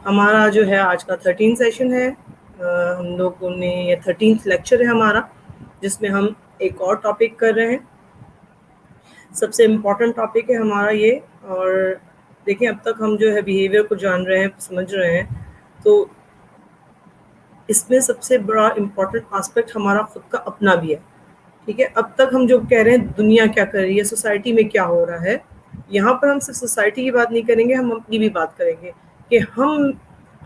ہمارا جو ہے آج کا 13 سیشن ہے. ہم لوگوں نے یہ 13th لیکچر ہے ہمارا، جس میں ہم ایک اور ٹاپک کر رہے ہیں. سب سے امپورٹنٹ ٹاپک ہے ہمارا یہ. اور دیکھیں اب تک ہم جو ہے بیہیویئر کو جان رہے ہیں، سمجھ رہے ہیں. تو اس میں سب سے بڑا امپورٹنٹ آسپیکٹ ہمارا خود کا اپنا بھی ہے. ٹھیک ہے، اب تک ہم جو کہہ رہے ہیں دنیا کیا کر رہی ہے، سوسائٹی میں کیا ہو رہا ہے، یہاں پر ہم صرف سوسائٹی کی بات نہیں کریں گے، ہم اپنی بھی بات کریں گے کہ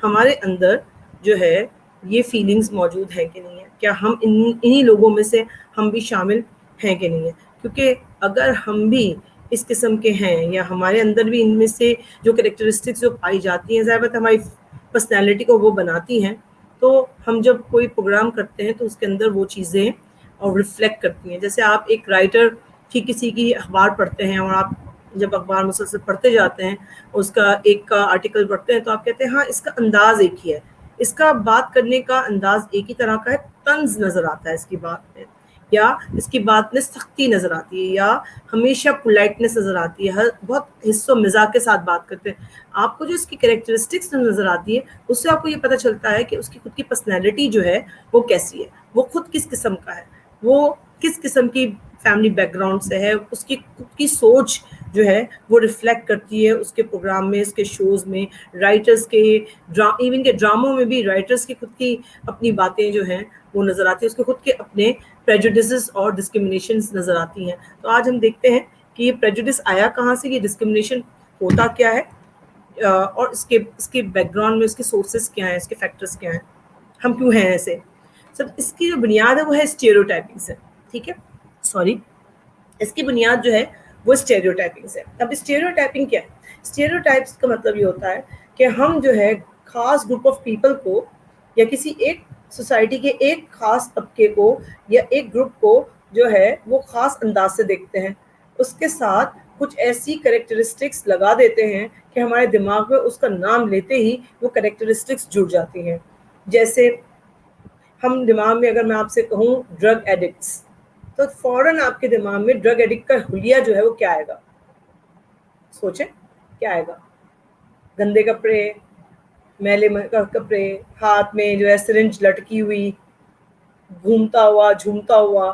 ہمارے اندر جو ہے یہ فیلنگز موجود ہیں کہ نہیں ہے. کیا ہم انہی لوگوں میں سے ہم بھی شامل ہیں کہ نہیں ہے. کیونکہ اگر ہم بھی اس قسم کے ہیں یا ہمارے اندر بھی ان میں سے جو کریکٹرسٹکس جو پائی جاتی ہیں، ظاہر بات ہماری پرسنالٹی کو وہ بناتی ہیں. تو ہم جب کوئی پروگرام کرتے ہیں تو اس کے اندر وہ چیزیں اور ریفلیکٹ کرتی ہیں. جیسے آپ ایک رائٹر کی کسی کی اخبار پڑھتے ہیں، اور آپ جب اخبار مسلسل پڑھتے جاتے ہیں، اس کا ایک کا آرٹیکل پڑھتے ہیں، تو آپ کہتے ہیں ہاں اس کا انداز ایک ہی ہے، اس کا بات کرنے کا انداز ایک ہی طرح کا ہے، طنز نظر آتا ہے اس کی بات میں، یا اس کی بات میں سختی نظر آتی ہے، یا ہمیشہ پولائٹنس نظر آتی ہے، بہت حس و مزاح کے ساتھ بات کرتے ہیں. آپ کو جو اس کی کریکٹرسٹکس نظر آتی ہے، اس سے آپ کو یہ پتہ چلتا ہے کہ اس کی خود کی پرسنالٹی جو ہے وہ کیسی ہے، وہ خود کس قسم کا ہے، وہ کس قسم کی فیملی بیک گراؤنڈ سے ہے. اس کی خود کی سوچ جو ہے وہ ریفلیکٹ کرتی ہے اس کے پروگرام میں، اس کے شوز میں، رائٹرز کے ایون کے ڈراموں میں بھی رائٹرز کی خود کی اپنی باتیں جو ہیں وہ نظر آتی ہیں، اس کے خود کے اپنے پریجوڈسز اور ڈسکرمنیشنز نظر آتی ہیں. تو آج ہم دیکھتے ہیں کہ یہ پریجوڈس آیا کہاں سے، یہ ڈسکرمنیشن ہوتا کیا ہے، اور اس کے بیک گراؤنڈ میں اس کے سورسز کیا ہیں، اس کے فیکٹرز کیا ہیں، ہم کیوں ہیں ایسے. سب اس کی جو بنیاد ہے وہ ہے اسٹیریوٹائپنگ سے. ٹھیک ہے، سوری، اس کی بنیاد جو ہے وہ اسٹیریوٹائپنگ سے. اب اسٹیریوٹائپنگ کیا ہے؟ اسٹیریوٹائپس کا مطلب یہ ہوتا ہے کہ ہم جو ہے خاص گروپ آف پیپل کو، یا کسی ایک سوسائٹی کے ایک خاص طبقے کو یا ایک گروپ کو جو ہے وہ خاص انداز سے دیکھتے ہیں. اس کے ساتھ کچھ ایسی کریکٹرسٹکس لگا دیتے ہیں کہ ہمارے دماغ میں اس کا نام لیتے ہی وہ کریکٹرسٹکس جڑ جاتی ہیں. جیسے ہم دماغ میں، اگر میں آپ سے کہوں ڈرگ ایڈکٹس، تو فوراً آپ کے دماغ میں ڈرگ ایڈکٹ کا حلیہ جو ہے وہ کیا آئے گا؟ سوچیں کیا آئے گا؟ گندے کپڑے، میلے کپڑے، ہاتھ میں جو ہے سرنج لٹکی ہوئی، گھومتا ہوا جھومتا ہوا،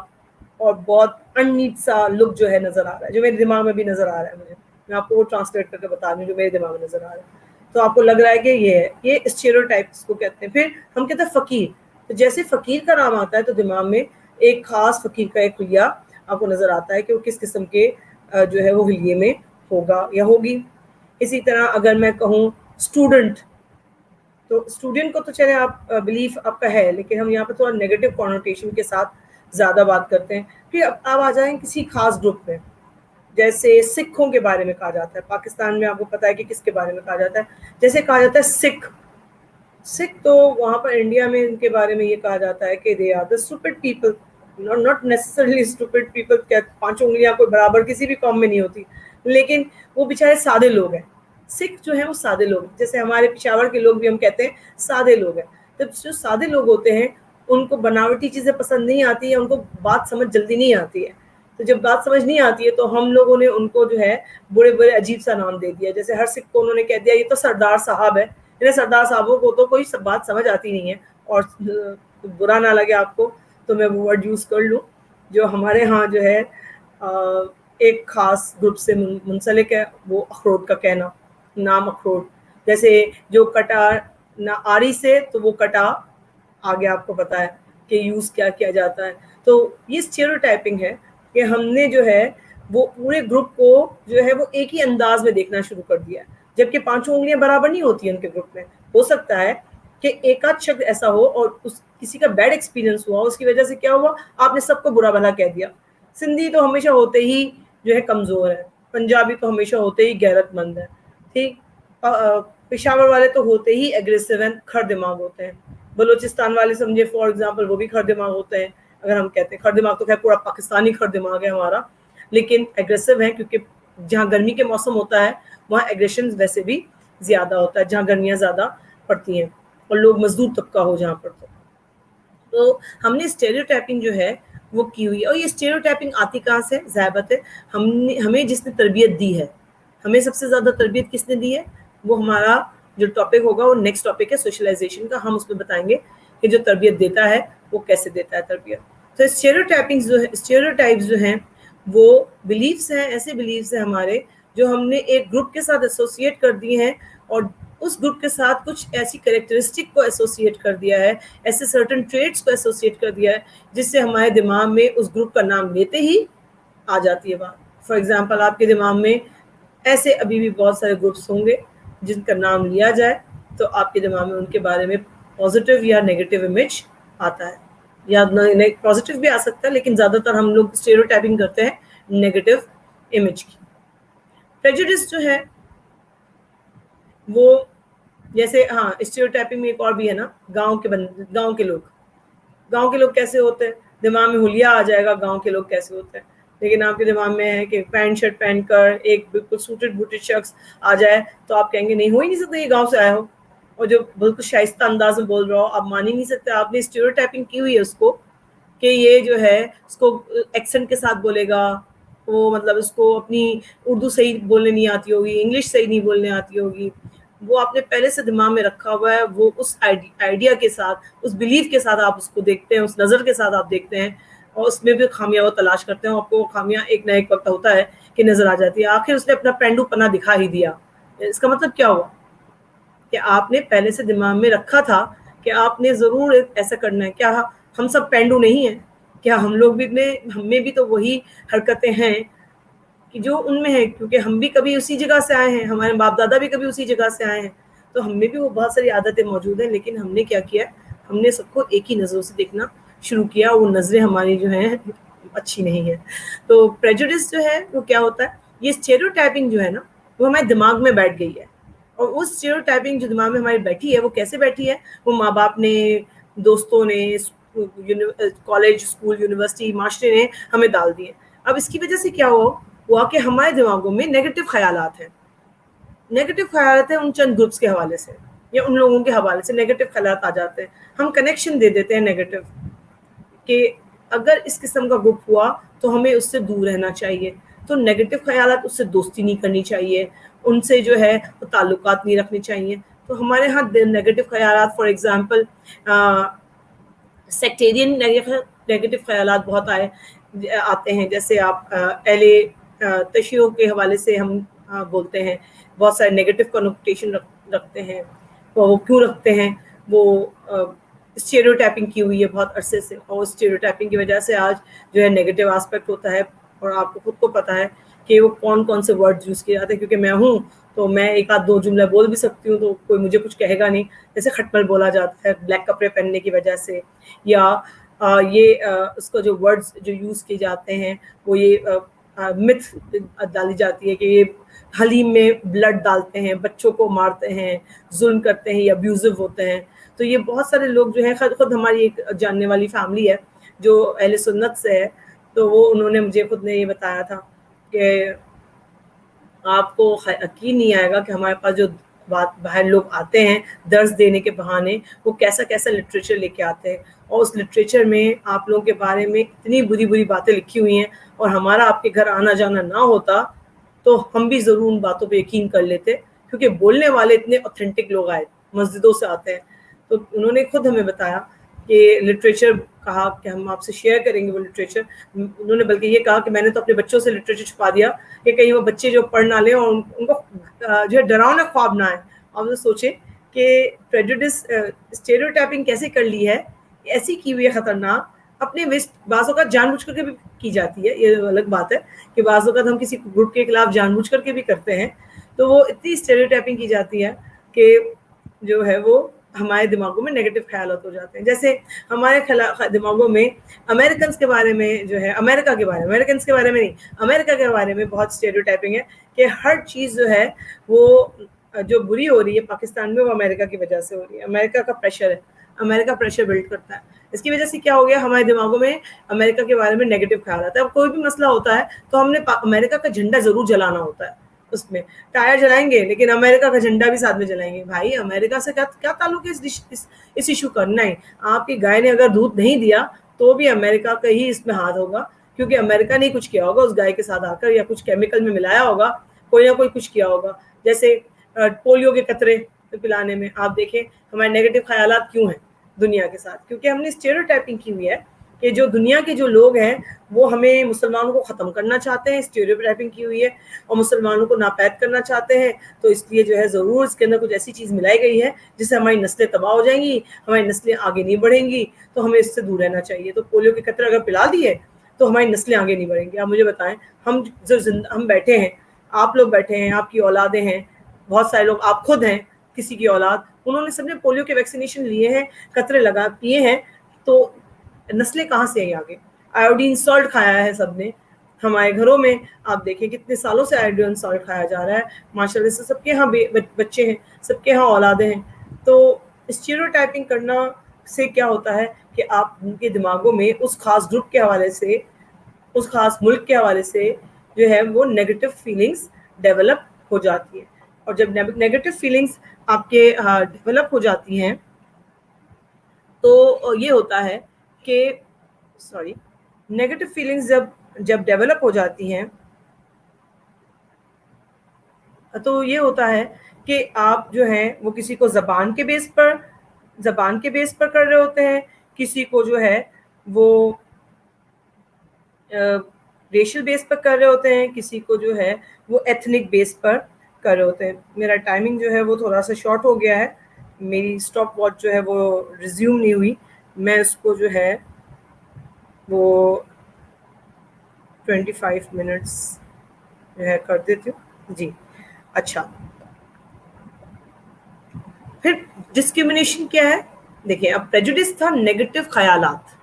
اور بہت اننیٹ سا لک جو ہے نظر آ رہا ہے، جو میرے دماغ میں بھی نظر آ رہا ہے. میں آپ کو وہ ٹرانسلیٹ کر کے بتا دوں جو میرے دماغ میں نظر آ رہا ہے. تو آپ کو لگ رہا ہے کہ یہ ہے، یہ اسٹیریوٹائپس کو کہتے ہیں. پھر ہم کہتے ہیں فقیر. تو جیسے فقیر کا نام آتا ہے تو دماغ میں ایک خاص فقیر کا ایک حلیہ آپ کو نظر آتا ہے کہ وہ کس قسم کے جو ہے وہ حلیے میں ہوگا یا ہوگی. اسی طرح اگر میں کہوں اسٹوڈنٹ، تو اسٹوڈنٹ کو تو چلے آپ بلیف آپ کا ہے، لیکن ہم یہاں پہ تھوڑا نیگیٹو کونوٹیشن کے ساتھ زیادہ بات کرتے ہیں. پھر اب آپ آ جائیں کسی خاص گروپ میں، جیسے سکھوں کے بارے میں کہا جاتا ہے. پاکستان میں آپ کو پتا ہے کہ کس کے بارے میں کہا جاتا ہے. جیسے کہا جاتا ہے سکھ، تو وہاں پر انڈیا میں ان کے بارے میں یہ کہا جاتا ہے کہ they are the stupid people. Not necessarily stupid people, کیا پانچوں انگلیاں کوئی برابر کسی بھی قوم میں نہیں ہوتی، لیکن وہ بیچارے سادے لوگ ہیں. سکھ جو ہیں وہ سادے لوگ، جیسے ہمارے پشاور کے لوگ بھی ہم کہتے ہیں سادے لوگ ہیں. جب جو سادے لوگ ہوتے ہیں ان کو بناوٹی چیزیں پسند نہیں آتی ہیں، ان کو بات سمجھ جلدی نہیں آتی ہے. تو جب بات سمجھ نہیں آتی ہے تو ہم لوگوں نے ان کو جو ہے بڑے بڑے عجیب سا نام دے دیا. جیسے ہر سکھ کو انہوں نے کہہ دیا یہ تو سردار صاحب ہے. سردار صاحبوں کو تو کوئی بات سمجھ آتی نہیں ہے. اور برا نہ لگے آپ کو تو میں وہ ورڈ یوز کر لوں جو ہمارے ہاں جو ہے ایک خاص گروپ سے منسلک ہے، وہ اخروٹ کا کہنا، نام اخروٹ. جیسے جو کٹا نہ آری سے، تو وہ کٹا آگے آپ کو پتا ہے کہ یوز کیا کیا جاتا ہے. تو یہ اسٹیریوٹائپنگ ہے کہ ہم نے جو ہے وہ پورے گروپ کو جو ہے وہ ایک ہی انداز میں دیکھنا شروع کر دیا ہے، جبکہ پانچوں انگلیاں برابر نہیں ہوتی ہیں ان کے گروپ میں. ہو سکتا ہے کہ ایک آدھ شخص ایسا ہو اور کسی کا بیڈ ایکسپیرینس ہوا، اس کی وجہ سے کیا ہوا، آپ نے سب کو برا بھلا کہہ دیا. سندھی تو ہمیشہ ہوتے ہی جو ہے کمزور ہے، پنجابی تو ہمیشہ ہوتے ہی غیرت مند ہے، ٹھیک، پشاور والے تو ہوتے ہی ایگریسو ہیں، کھر دماغ ہوتے ہیں. بلوچستان والے سمجھے فار ایگزامپل وہ بھی کھر دماغ ہوتے ہیں. اگر ہم کہتے ہیں کھر دماغ، تو خیر پورا پاکستانی کھر دماغ ہے ہمارا، لیکن ایگریسو ہیں کیونکہ جہاں گرمی کے موسم ہوتا ہے وہاں ایگریشن ویسے بھی زیادہ ہوتا ہے، جہاں گرمیاں زیادہ پڑتی ہیں اور لوگ مزدور طبقہ ہو جہاں پر. تو ہم نے اسٹیریوٹائپنگ جو ہے وہ کی ہوئی ہے. اور یہ اسٹیریوٹائپنگ آتی کہاں سے؟ ظاہر بات ہے ہمیں جس نے تربیت دی ہے، ہمیں سب سے زیادہ تربیت کس نے دی ہے؟ وہ ہمارا جو ٹاپک ہوگا وہ نیکسٹ ٹاپک ہے سوشلائزیشن کا. ہم اس میں بتائیں گے کہ جو تربیت دیتا ہے وہ کیسے دیتا ہے تربیت. تو اسٹیریوٹائپس جو ہیں وہ بلیفس ہیں, ایسے بلیفس ہیں ہمارے جو ہم نے ایک گروپ کے ساتھ ایسوسیٹ کر دیے ہیں, اور اس گروپ کے ساتھ کچھ ایسی کریکٹرسٹک کو ایسوسیٹ کر دیا ہے, ایسے سرٹن ٹریٹس کو ایسوسیٹ کر دیا ہے جس سے ہمارے دماغ میں اس گروپ کا نام لیتے ہی آ جاتی ہے بات. فار ایگزامپل آپ کے دماغ میں ایسے ابھی بھی بہت سارے گروپس ہوں گے جن کا نام لیا جائے تو آپ کے دماغ میں ان کے بارے میں پازیٹیو یا نیگیٹو امیج آتا ہے, یا پازیٹیو بھی آ سکتا ہے, لیکن زیادہ تر ہم لوگ اسٹیریوٹائپنگ کرتے ہیں نیگیٹو امیج کی. پریجوڈس جو ہے وہ جیسے ہاں اسٹیریوٹائپنگ میں ایک اور بھی ہے نا, گاؤں کے لوگ کیسے ہوتے ہیں, دماغ میں حلیہ آ جائے گا گاؤں کے لوگ کیسے ہوتے ہیں, لیکن آپ کے دماغ میں ہے کہ پینٹ شرٹ پہن کر ایک بالکل سوٹڈ بوٹڈ شخص آ جائے تو آپ کہیں گے نہیں, ہو ہی نہیں سکتا یہ گاؤں سے آیا ہو, اور جو بالکل شائستہ انداز میں بول رہا ہو آپ مان ہی نہیں سکتے, آپ نے اسٹیریوٹائپنگ کی ہوئی ہے اس کو کہ یہ جو ہے اس کو ایکسنٹ کے ساتھ بولے گا, وہ مطلب اس کو اپنی اردو صحیح بولنے نہیں آتی ہوگی, انگلش صحیح نہیں بولنے آتی ہوگی, وہ آپ نے پہلے سے دماغ میں رکھا ہوا ہے. وہ اس آئیڈیا کے ساتھ, اس بلیف کے ساتھ آپ اس کو دیکھتے ہیں, اس نظر کے ساتھ آپ دیکھتے ہیں, اور اس میں بھی خامیاں وہ تلاش کرتے ہیں. آپ کو خامیاں ایک نہ ایک وقت ہوتا ہے کہ نظر آ جاتی ہے. آخر اس نے اپنا پینڈو پنا دکھا ہی دیا. اس کا مطلب کیا ہوا کہ آپ نے پہلے سے دماغ میں رکھا تھا کہ آپ نے ضرور ایسا کرنا ہے. کیا ہم سب پینڈو نہیں ہیں؟ کیا ہم لوگ بھی ہم میں بھی تو وہی حرکتیں ہیں کہ جو ان میں ہے, کیونکہ ہم بھی کبھی اسی جگہ سے آئے ہیں, ہمارے باپ دادا بھی کبھی اسی جگہ سے آئے ہیں, تو ہم میں بھی وہ بہت ساری عادتیں موجود ہیں. لیکن ہم نے کیا کیا, ہم نے سب کو ایک ہی نظروں سے دیکھنا شروع کیا. وہ نظریں ہماری جو ہیں اچھی نہیں ہیں. تو پریجوڈس جو ہے وہ کیا ہوتا ہے, یہ اسٹیریوٹائپنگ جو ہے نا وہ ہمارے دماغ میں بیٹھ گئی ہے. اور وہ اسٹیریوٹائپنگ جو دماغ میں ہماری بیٹھی ہے وہ کیسے بیٹھی ہے, وہ ماں باپ نے, دوستوں نے, کالج, اسکول, یونیورسٹی, معاشرے نے ہمیں ڈال دیے. اب اس کی وجہ سے کیا ہوا کہ ہمارے دماغوں میں نیگیٹو خیالات ہیں. نیگیٹو خیالات ہیں ان چند گروپس کے حوالے سے یا ان لوگوں کے حوالے سے نیگیٹو خیالات آ جاتے ہیں. ہم کنیکشن دے دیتے ہیں نیگیٹو کہ اگر اس قسم کا گروپ ہوا تو ہمیں اس سے دور رہنا چاہیے. تو نیگیٹو خیالات, اس سے دوستی نہیں کرنی چاہیے, ان سے جو ہے وہ تعلقات نہیں رکھنے چاہیے. تو ہمارے ہاں نیگیٹو خیالات, فار ایگزامپل سیکٹیرین نیگیٹو خیالات بہت آتے ہیں. جیسے آپ اہل تشیع کے حوالے سے ہم بولتے ہیں, بہت سارے نیگیٹو کنوٹیشن رکھتے ہیں. وہ کیوں رکھتے ہیں, وہ اسٹیریوٹائپنگ کی ہوئی ہے بہت عرصے سے, اور اسٹیریوٹائپنگ کی وجہ سے آج جو ہے نیگیٹو آسپیکٹ ہوتا ہے. اور آپ کو خود کو پتا ہے کہ وہ کون سے ورڈ یوز کیے جاتے ہیں. کیونکہ میں ہوں تو میں ایک آدھ دو جملہ بول بھی سکتی ہوں, تو کوئی مجھے کچھ کہے گا نہیں. جیسے کھٹمل بولا جاتا ہے بلیک کپڑے پہننے کی وجہ سے, یا یہ اس کو جو ورڈز جو یوز کیے جاتے ہیں وہ یہ متھ ڈالی جاتی ہے کہ یہ حلیم میں بلڈ ڈالتے ہیں, بچوں کو مارتے ہیں, ظلم کرتے ہیں, یا ابیوزو ہوتے ہیں. تو یہ بہت سارے لوگ جو ہیں, خود ہماری ایک جاننے والی فیملی ہے جو اہل سنت سے ہے, تو وہ انہوں نے مجھے خود نے یہ بتایا تھا کہ آپ کو یقین نہیں آئے گا کہ ہمارے پاس جو باہر لوگ آتے ہیں درس دینے کے بہانے, وہ کیسا لٹریچر لے کے آتے ہیں. اور اس لٹریچر میں آپ لوگوں کے بارے میں اتنی بری باتیں لکھی ہوئی ہیں, اور ہمارا آپ کے گھر آنا جانا نہ ہوتا تو ہم بھی ضرور ان باتوں پہ یقین کر لیتے, کیونکہ بولنے والے اتنے اوتھینٹک لوگ آئے, مسجدوں سے آتے ہیں. تو انہوں نے خود ہمیں بتایا کہ لٹریچر کہا کہ ہم آپ سے شیئر کریں گے وہ لٹریچر. انہوں نے بلکہ یہ کہا کہ میں نے تو اپنے بچوں سے لٹریچر چھپا دیا کہ کہیں وہ بچے جو پڑھ نہ لیں اور ان کو جو ہے ڈراؤنا خواب نہ آئے. آپ سوچیں کہ پریجوڈس اسٹیریوٹائپنگ کیسے کر لی ہے, ایسی کی ہوئی ہے خطرناک. اپنے بعض اوقات جان بوجھ کر کے بھی کی جاتی ہے, یہ الگ بات ہے کہ بعض اوقات ہم کسی گروپ کے خلاف جان بوجھ کر کے بھی کرتے ہیں. تو وہ اتنی اسٹیریوٹائپنگ کی جاتی ہے کہ جو ہے وہ ہمارے دماغوں میں نیگیٹو خیالات ہو جاتے ہیں. جیسے ہمارے دماغوں میں امریکنس کے بارے میں جو ہے, امریکہ کے بارے میں, امریکنس کے بارے میں نہیں, امریکہ کے بارے میں بہت اسٹیریوٹائپنگ ہے کہ ہر چیز جو ہے وہ جو بری ہو رہی ہے پاکستان میں وہ امریکہ کی وجہ سے ہو رہی ہے. امریکہ کا پریشر ہے, امریکہ پریشر بلڈ کرتا ہے. اس کی وجہ سے کیا ہو گیا, ہمارے دماغوں میں امریکہ کے بارے میں نیگیٹو خیال آتا ہے. اب کوئی بھی مسئلہ ہوتا ہے تو ہم نے امریکہ کا جھنڈا ضرور جلانا ہوتا ہے. اس میں ٹائر جلائیں گے لیکن امریکہ کا جھنڈا بھی ساتھ میں جلائیں گے. بھائی امریکہ سے کیا تعلق ہے اس ایشو کرنا ہے. آپ کی گائے نے اگر دودھ نہیں دیا تو بھی امریکہ کا ہی اس میں ہاتھ ہوگا, کیونکہ امریکہ نے کچھ کیا ہوگا اس گائے کے ساتھ آ کر, یا کچھ کیمیکل میں ملایا ہوگا, کوئی نہ کوئی کچھ کیا ہوگا. جیسے پولیو کے قطرے پلانے میں. آپ دیکھیں ہمارے نیگیٹو خیالات کیوں ہیں دنیا کے ساتھ, کیونکہ ہم نے اسٹیریوٹائپنگ کی ہوئی ہے کہ جو دنیا کے جو لوگ ہیں وہ ہمیں مسلمانوں کو ختم کرنا چاہتے ہیں, اسٹیریوٹائپنگ کی ہوئی ہے, اور مسلمانوں کو ناپید کرنا چاہتے ہیں. تو اس لیے جو ہے ضرور اس کے اندر کچھ ایسی چیز ملائی گئی ہے جس سے ہماری نسلیں تباہ ہو جائیں گی, ہماری نسلیں آگے نہیں بڑھیں گی. تو ہمیں اس سے دور رہنا چاہیے. تو پولیو کے قطرے اگر پلا دیے تو ہماری نسلیں آگے نہیں بڑھیں گی. آپ مجھے بتائیں, ہم بیٹھے ہیں, آپ لوگ بیٹھے ہیں, آپ کی اولادیں ہیں, بہت سارے لوگ, آپ خود ہیں کسی کی اولاد, انہوں نے سب نے پولیو کے ویکسینیشن لیے ہیں, قطرے لگا پیے ہیں, تو نسلیں کہاں سے آئی آگے؟ آیوڈین سالٹ کھایا ہے سب نے. ہمارے گھروں میں آپ دیکھیں کتنے سالوں سے آیوڈین سالٹ کھایا جا رہا ہے ماشاء اللہ سے. سب کے ہاں بچے ہیں, سب کے ہاں اولادیں ہیں. تو اسٹیریوٹائپنگ کرنا سے کیا ہوتا ہے کہ آپ ان کے دماغوں میں اس خاص گروپ کے حوالے سے, اس خاص ملک کے حوالے سے جو ہے وہ نیگیٹو فیلنگز ڈیولپ ہو جاتی ہے. اور جب نیگیٹو فیلنگز آپ کے ڈیولپ ہو جاتی ہیں تو یہ ہوتا ہے کہ نیگیٹو فیلنگز جب ڈیولپ ہو جاتی ہیں تو یہ ہوتا ہے کہ آپ جو ہیں وہ کسی کو زبان کے بیس پر کر رہے ہوتے ہیں, کسی کو جو ہے وہ ریشل بیس پر کر رہے ہوتے ہیں, کسی کو جو ہے وہ ایتھنک بیس پر کر رہے ہوتے ہیں. میرا ٹائمنگ جو ہے وہ تھوڑا سا شارٹ ہو گیا ہے, میری اسٹاپ واچ جو ہے وہ ریزیوم نہیں ہوئی. میں اس کو جو ہے وہ 25 منٹس جو ہے کر دیتی ہوں. جی اچھا, پھر ڈسکریمنیشن کیا ہے؟ دیکھیں اب پریجوڈس تھا نیگیٹو خیالات.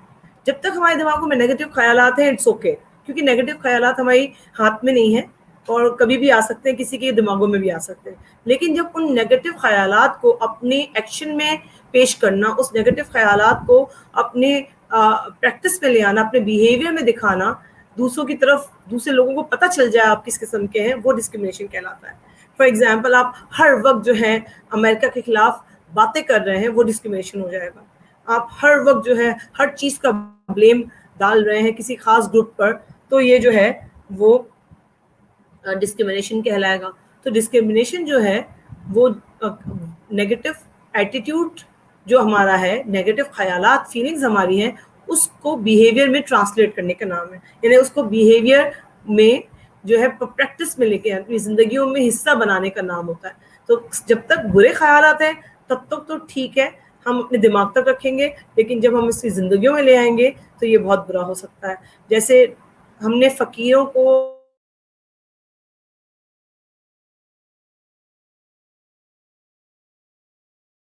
جب تک ہمارے دماغوں میں نیگیٹو خیالات ہیں اٹس اوکے, کیونکہ نیگیٹو خیالات ہماری ہاتھ میں نہیں ہیں اور کبھی بھی آ سکتے ہیں, کسی کے دماغوں میں بھی آ سکتے ہیں. لیکن جب ان نیگیٹو خیالات کو اپنے ایکشن میں پیش کرنا, اس نیگیٹو خیالات کو اپنے پریکٹس میں لے آنا, اپنے بیہیویئر میں دکھانا, دوسروں کی طرف, دوسرے لوگوں کو پتہ چل جائے آپ کس قسم کے ہیں, وہ ڈسکریمنیشن کہلاتا ہے. فار ایگزامپل آپ ہر وقت جو ہے امریکہ کے خلاف باتیں کر رہے ہیں, وہ ڈسکریمنیشن ہو جائے گا. آپ ہر وقت جو ہے ہر چیز کا بلیم ڈال رہے ہیں کسی خاص گروپ پر, تو یہ جو ہے وہ ڈسکریمنیشن کہلائے گا. تو ڈسکریمنیشن جو ہے وہ نیگیٹو ایٹیٹیوڈ جو ہمارا ہے, نیگیٹو خیالات, فیلنگز ہماری ہیں, اس کو بیہیویئر میں ٹرانسلیٹ کرنے کا نام ہے. یعنی اس کو بیہیویئر میں جو ہے پریکٹس میں لے کے اپنی زندگیوں میں حصہ بنانے کا نام ہوتا ہے. تو جب تک برے خیالات ہیں تب تک تو ٹھیک ہے, ہم اپنے دماغ تک رکھیں گے, لیکن جب ہم اس کی زندگیوں میں لے آئیں گے تو یہ بہت برا ہو سکتا ہے. جیسے ہم نے فقیروں کو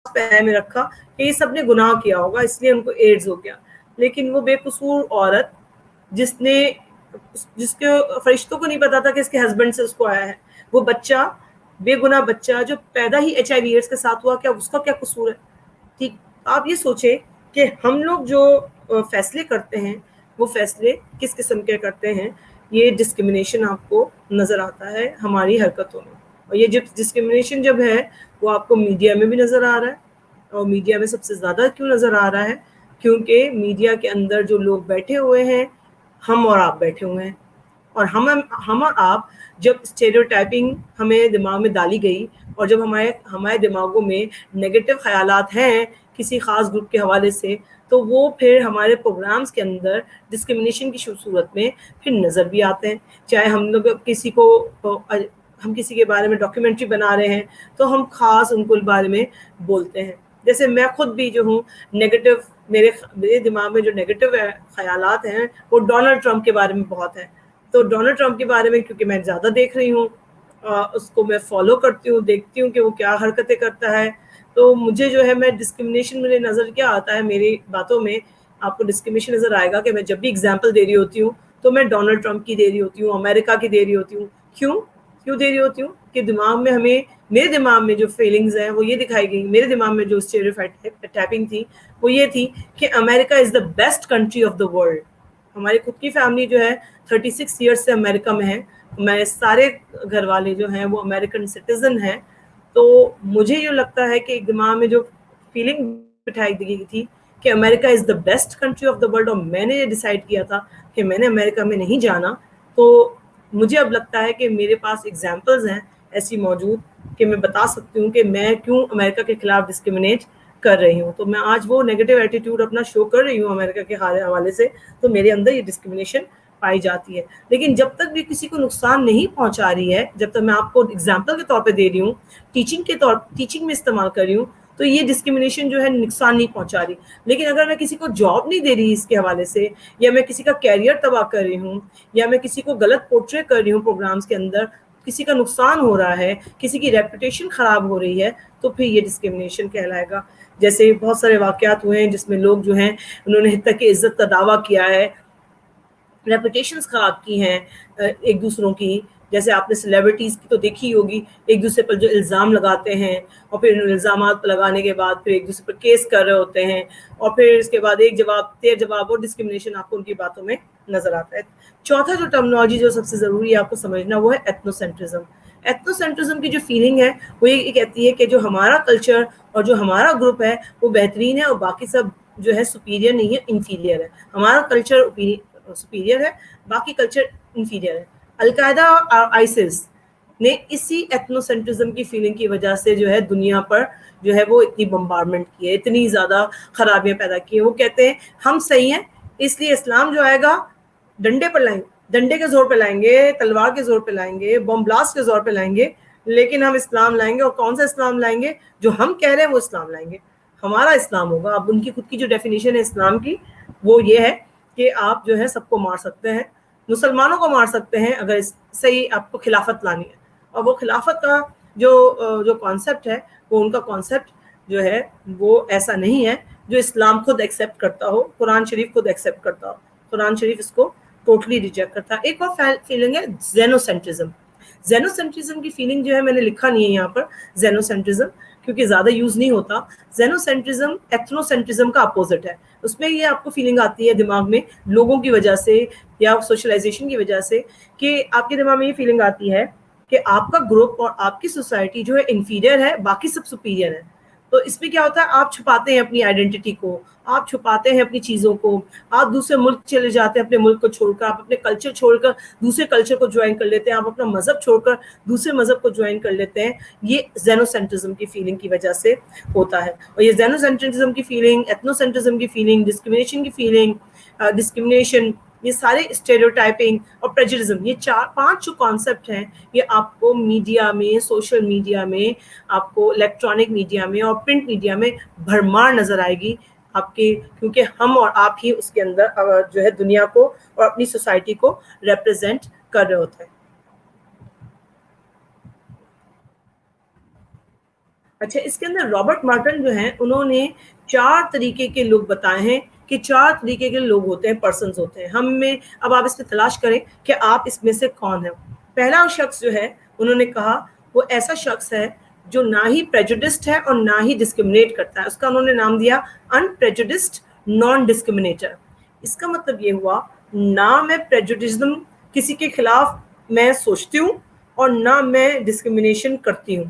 پہ میں رکھا کہ یہ سب نے گناہ کیا ہوگا اس لیے ان کو ایڈز ہو گیا, لیکن وہ بے قصور عورت جس کے فرشتوں کو نہیں پتا تھا کہ اس کے ہسبینڈ سے اس کو آیا ہے, وہ بچہ, بے گناہ بچہ جو پیدا ہی HIV ایڈز کے ساتھ ہوا, کیا اس کا کیا قصور ہے؟ ٹھیک, آپ یہ سوچیں کہ ہم لوگ جو فیصلے کرتے ہیں وہ فیصلے کس قسم کے کرتے ہیں. یہ ڈسکریمنیشن آپ کو نظر آتا ہے ہماری حرکتوں میں. اور یہ جب ڈسکریمنیشن جب ہے وہ آپ کو میڈیا میں بھی نظر آ رہا ہے, اور میڈیا میں سب سے زیادہ کیوں نظر آ رہا ہے؟ کیونکہ میڈیا کے اندر جو لوگ بیٹھے ہوئے ہیں, ہم اور آپ بیٹھے ہوئے ہیں, اور ہم اور آپ جب اسٹیریوٹائپنگ ہمیں دماغ میں ڈالی گئی, اور جب ہمارے دماغوں میں نیگیٹو خیالات ہیں کسی خاص گروپ کے حوالے سے, تو وہ پھر ہمارے پروگرامز کے اندر ڈسکریمنیشن کی صورت میں پھر نظر بھی آتے ہیں. چاہے ہم کسی کے بارے میں ڈاکیومنٹری بنا رہے ہیں تو ہم خاص ان کے بارے میں بولتے ہیں. جیسے میں خود بھی جو ہوں نیگیٹو, میرے دماغ میں جو نیگیٹو خیالات ہیں وہ ڈونلڈ ٹرمپ کے بارے میں بہت ہیں. تو ڈونلڈ ٹرمپ کے بارے میں کیونکہ میں زیادہ دیکھ رہی ہوں, اس کو میں فالو کرتی ہوں, دیکھتی ہوں کہ وہ کیا حرکتیں کرتا ہے, تو مجھے جو ہے میں ڈسکریمنیشن میرے نظر کیا آتا ہے, میری باتوں میں آپ کو ڈسکریمنیشن نظر آئے گا کہ میں جب بھی اگزامپل دے رہی ہوتی ہوں تو میں ڈونلڈ ٹرمپ کی دے رہی ہوتی ہوں, امریکہ کی دے رہی ہوتی ہوں. کیوں دے رہی ہوتی ہوں؟ کہ دماغ میں میرے دماغ میں جو فیلنگز ہیں وہ یہ دکھائی گئی, میرے دماغ میں جو اسٹیریوٹائپنگ تھی وہ یہ تھی کہ America is the best country of the world. ہماری خود کی فیملی جو ہے 36 ایئرس سے امریکہ میں ہے, میرے سارے گھر والے جو ہیں وہ امریکن سٹیزن ہیں. تو مجھے یہ لگتا ہے کہ ایک دماغ میں جو فیلنگ بٹھائی دی گئی تھی کہ America is the best country of the world, اور میں نے یہ ڈیسائیڈ کیا تھا کہ میں نے امریکہ میں نہیں جانا. تو مجھے اب لگتا ہے کہ میرے پاس ایگزامپلز ہیں ایسی موجود کہ میں بتا سکتی ہوں کہ میں کیوں امریکہ کے خلاف ڈسکرمنیٹ کر رہی ہوں. تو میں آج وہ نیگیٹو ایٹیٹیوڈ اپنا شو کر رہی ہوں امریکہ کے حوالے سے, تو میرے اندر یہ ڈسکرمنیشن پائی جاتی ہے. لیکن جب تک بھی کسی کو نقصان نہیں پہنچا رہی ہے, جب تک میں آپ کو اگزامپل کے طور پہ دے رہی ہوں, ٹیچنگ میں استعمال کر رہی ہوں, تو یہ ڈسکرمنیشن جو ہے نقصان نہیں پہنچا رہی. لیکن اگر میں کسی کو جاب نہیں دے رہی اس کے حوالے سے, یا میں کسی کا کیریئر تباہ کر رہی ہوں, یا میں کسی کو غلط پورٹری کر رہی ہوں پروگرامز کے اندر, کسی کا نقصان ہو رہا ہے, کسی کی ریپوٹیشن خراب ہو رہی ہے, تو پھر یہ ڈسکرمنیشن کہلائے گا. جیسے بہت سارے واقعات ہوئے ہیں جس میں لوگ جو ہیں انہوں نے حتیٰ کہ عزت کا دعویٰ کیا ہے, ریپوٹیشنز خراب کی ہیں ایک دوسروں کی. جیسے آپ نے سیلیبریٹیز کی تو دیکھی ہوگی, ایک دوسرے پر جو الزام لگاتے ہیں, اور پھر ان الزامات لگانے کے بعد پھر ایک دوسرے پر کیس کر رہے ہوتے ہیں, اور پھر اس کے بعد ایک جواب تیر جواب, اور ڈسکرمنیشن آپ کو ان کی باتوں میں نظر آتا ہے. چوتھا جو ٹرمنالوجی جو سب سے ضروری ہے آپ کو سمجھنا, وہ ہے ایتھنو سینٹرزم. ایتھنو سینٹرزم کی جو فیلنگ ہے وہ یہ کہتی ہے کہ جو ہمارا کلچر اور جو ہمارا گروپ ہے وہ بہترین ہے, اور باقی سب جو ہے سپیریئر نہیں ہے, انفیریئر ہے. ہمارا کلچر سپیریئر ہے, باقی کلچر انفیریئر ہے. القاعدہ اور آئیسس نے اسی ایتھنو سینٹرزم کی فیلنگ کی وجہ سے جو ہے دنیا پر جو ہے وہ اتنی بمبارمنٹ کی ہے, اتنی زیادہ خرابیاں پیدا کی ہیں. وہ کہتے ہیں ہم صحیح ہیں, اس لیے اسلام جو آئے گا ڈنڈے پر لائیں گے, ڈنڈے کے زور پہ لائیں گے, تلوار کے زور پہ لائیں گے, بم بلاسٹ کے زور پہ لائیں گے, لیکن ہم اسلام لائیں گے. اور کون سا اسلام لائیں گے؟ جو ہم کہہ رہے ہیں وہ اسلام لائیں گے, ہمارا اسلام ہوگا. اب ان کی خود کی جو ڈیفینیشن ہے اسلام کی وہ یہ ہے کہ آپ جو ہے سب کو مار سکتے ہیں, مسلمانوں کو مار سکتے ہیں اگر صحیح آپ کو خلافت لانی ہے. اور وہ خلافت کا جو کانسیپٹ ہے وہ ان کا کانسیپٹ جو ہے وہ ایسا نہیں ہے جو اسلام خود ایکسیپٹ کرتا ہو, قرآن شریف خود ایکسیپٹ کرتا ہو. قرآن شریف اس کو ٹوٹلی ریجیکٹ کرتا ہے. ایک اور فیلنگ ہے زینوسینٹرزم. زینوسینٹرزم کی فیلنگ جو ہے میں نے لکھا نہیں ہے یہاں پر زینوسینٹرزم, کیونکہ زیادہ یوز نہیں ہوتا. زینوسینٹرزم ایتھنوسینٹرزم کا اپوزٹ ہے. اس میں یہ آپ کو فیلنگ آتی ہے دماغ میں لوگوں کی وجہ سے یا سوشلائزیشن کی وجہ سے, کہ آپ کے دماغ میں یہ فیلنگ آتی ہے کہ آپ کا گروپ اور آپ کی سوسائٹی جو ہے انفیریئر ہے, باقی سب سپیریئر ہے. تو اس میں کیا ہوتا ہے, آپ چھپاتے ہیں اپنی آئیڈینٹی کو, آپ چھپاتے ہیں اپنی چیزوں کو, آپ دوسرے ملک چلے جاتے ہیں اپنے ملک کو چھوڑ کر, آپ اپنے کلچر چھوڑ کر دوسرے کلچر کو جوائن کر لیتے ہیں, آپ اپنا مذہب چھوڑ کر دوسرے مذہب کو جوائن کر لیتے ہیں. یہ زینوسینٹرزم کی فیلنگ کی وجہ سے ہوتا ہے. اور یہ زینوسینٹرزم کی فیلنگ, ایتھنوسینٹرزم کی فیلنگ, ڈسکرمنیشن کی فیلنگ, ڈسکرمنیشن, یہ سارے اسٹیریوٹائپنگ اور پریجڈسم, یہ 4-5 جو کانسیپٹ ہیں یہ آپ کو میڈیا میں, سوشل میڈیا میں, آپ کو الیکٹرانک میڈیا میں اور پرنٹ میڈیا میں بھرمار نظر آئے گی آپ کے, کیونکہ ہم اور آپ ہی اس کے اندر جو ہے دنیا کو اور اپنی سوسائٹی کو ریپرزینٹ کر رہے ہوتے ہیں. اچھا, اس کے اندر رابرٹ مارٹن جو ہیں انہوں نے 4 طریقے کے لوگ بتائے ہیں کہ 4 طریقے کے لوگ ہوتے ہیں, پرسنز ہوتے ہیں ہم میں. اب آپ اس میں تلاش کریں کہ آپ اس میں سے کون ہیں. پہلا شخص جو ہے انہوں نے کہا وہ ایسا شخص ہے جو نہ ہی پریجوڈسڈ ہے اور نہ ہی ڈسکرمنیٹ کرتا ہے. اس کا انہوں نے نام دیا ان پریجوڈسڈ نان ڈسکرمنیٹر. اس کا مطلب یہ ہوا نہ میں پریجوڈسم کسی کے خلاف میں سوچتی ہوں اور نہ میں ڈسکرمنیشن کرتی ہوں.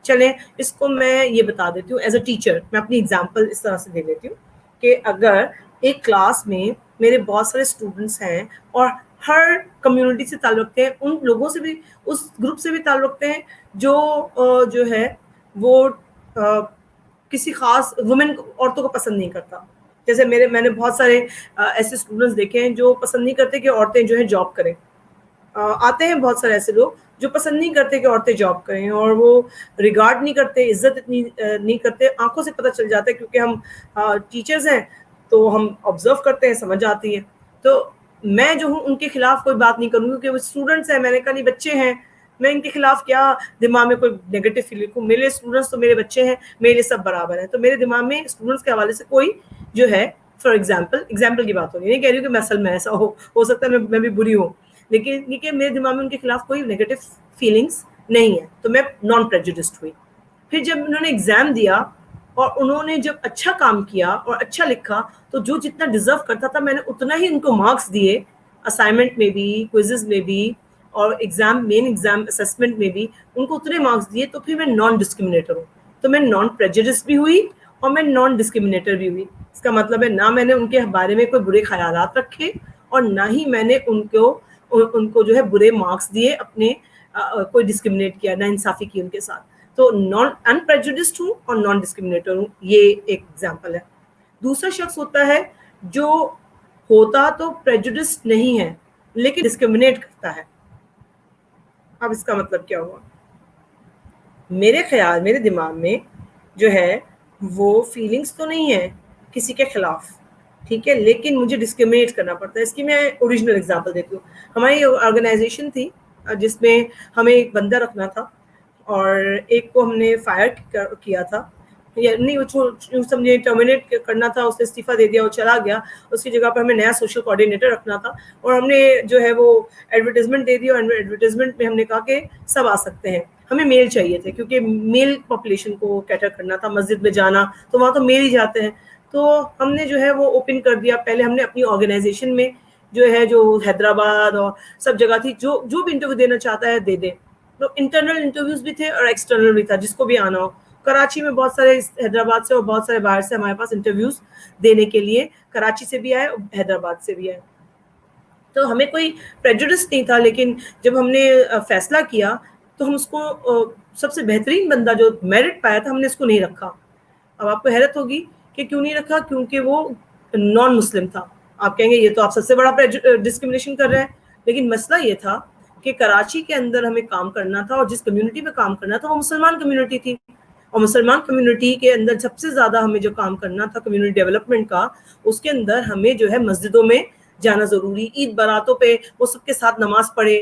چلیں اس کو میں یہ بتا دیتی ہوں ایز اے ٹیچر, میں اپنی اگزامپل اس طرح سے دے دیتی ہوں کہ اگر ایک کلاس میں میرے بہت سارے اسٹوڈنٹس ہیں اور ہر کمیونٹی سے تعلق رکھتے ہیں, ان لوگوں سے بھی, اس گروپ سے بھی تعلق رکھتے ہیں جو ہے وہ کسی خاص وومن عورتوں کو پسند نہیں کرتا. جیسے میں نے بہت سارے ایسے اسٹوڈنٹس دیکھے ہیں جو پسند نہیں کرتے کہ عورتیں جو ہیں جاب کریں. آتے ہیں بہت سارے ایسے لوگ جو پسند نہیں کرتے کہ عورتیں جاب کریں, اور وہ ریگارڈ نہیں کرتے, عزت اتنی نہیں کرتے. آنکھوں سے پتہ چل جاتا ہے کیونکہ ہم ٹیچرز ہیں تو ہم آبزرو کرتے ہیں, سمجھ آتی ہے. تو میں جو ہوں ان کے خلاف کوئی بات نہیں کروں گی کیونکہ وہ اسٹوڈنٹس ہیں. میں نے کہا نہیں بچے ہیں, میں ان کے خلاف کیا دماغ میں کوئی نیگیٹو فیلنگ کو, میرے اسٹوڈنٹس تو میرے بچے ہیں, میرے لیے سب برابر ہیں. تو میرے دماغ میں اسٹوڈنٹس کے حوالے سے کوئی جو ہے فار ایگزامپل کی بات ہو رہی ہے, نہیں کہہ رہی ہوں کہ میں اصل میں ایسا ہو سکتا ہے میں بھی بری ہوں, لیکن یہ کہ میرے دماغ میں ان کے خلاف کوئی نیگیٹو فیلنگس نہیں ہے, تو میں نان پریجوڈسڈ ہوئی. پھر جب انہوں نے ایگزام دیا اور انہوں نے جب اچھا کام کیا اور اچھا لکھا تو جو جتنا ڈیزرو کرتا تھا میں نے اتنا ہی ان کو مارکس دیے, اسائنمنٹ میں بھی, کوئزز میں بھی, اور مین ایگزام اسسمنٹ میں بھی ان کو اتنے مارکس دیے. تو پھر میں نان ڈسکرمنیٹر ہوں, تو میں نان پریجوڈسڈ بھی ہوئی اور میں نان ڈسکرمنیٹر بھی ہوئی. اس کا مطلب ہے نہ میں نے ان کے بارے میں کوئی برے خیالات رکھے اور نہ ہی میں نے ان کو جو ہے برے مارکس دیے, اپنے کوئی ڈسکرمنیٹ کیا, نا انصافی کی ان کے ساتھ. تو unprejudiced ہوں اور نان ڈسکریمنیٹر ہوں, یہ ایک ایگزامپل ہے. دوسرا شخص ہوتا ہے جو ہوتا تو پریجوڈسڈ نہیں ہے لیکن ڈسکریمنیٹ کرتا ہے. اب اس کا مطلب کیا ہوا؟ میرے دماغ میں جو ہے وہ فیلنگس تو نہیں ہے کسی کے خلاف, ٹھیک ہے, لیکن مجھے ڈسکریمنیٹ کرنا پڑتا ہے. اس کی میں اوریجنل ایگزامپل دیتی ہوں. ہماری آرگنائزیشن تھی جس میں ہمیں ایک بندہ رکھنا تھا اور ایک کو ہم نے فائر کیا تھا, نہیں وہ سمجھے ٹرمینیٹ کرنا تھا, اس نے استعفیٰ دے دیا اور چلا گیا. اس کی جگہ پر ہمیں نیا سوشل کوآرڈینیٹر رکھنا تھا اور ہم نے جو ہے وہ ایڈورٹیزمنٹ دے دی, اور ایڈورٹیزمنٹ میں ہم نے کہا کہ سب آ سکتے ہیں. ہمیں میل چاہیے تھے کیونکہ میل پاپولیشن کو کیٹر کرنا تھا. مسجد میں جانا تو وہاں تو میل ہی جاتے ہیں. تو ہم نے جو ہے وہ اوپن کر دیا. پہلے ہم نے اپنی آرگنائزیشن میں جو ہے جو حیدرآباد اور سب جگہ تھی, جو بھی انٹرویو دینا چاہتا ہے دے دے. تو انٹرنل انٹرویوز بھی تھے اور ایکسٹرنل بھی تھا, جس کو بھی آنا ہو. کراچی میں بہت سارے حیدرآباد سے اور بہت سارے باہر سے ہمارے پاس انٹرویوز دینے کے لیے کراچی سے بھی آئے اور حیدرآباد سے بھی آئے. تو ہمیں کوئی پریجوڈس نہیں تھا, لیکن جب ہم نے فیصلہ کیا تو ہم اس کو سب سے بہترین بندہ جو میرٹ پایا تھا ہم نے اس کو نہیں رکھا. اب آپ کو حیرت ہوگی کہ کیوں نہیں رکھا, کیونکہ وہ نان مسلم تھا. آپ کہیں گے یہ تو آپ سب سے بڑا ڈسکریمنیشن کر رہے ہیں, لیکن مسئلہ یہ تھا کہ کراچی کے اندر ہمیں کام کرنا تھا اور جس کمیونٹی میں کام کرنا تھا وہ مسلمان کمیونٹی تھی. اور مسلمان کمیونٹی کے اندر سب سے زیادہ ہمیں جو کام کرنا تھا کمیونٹی ڈیولپمنٹ کا, اس کے اندر ہمیں جو ہے مسجدوں میں جانا ضروری, عید براتوں پہ وہ سب کے ساتھ نماز پڑھے,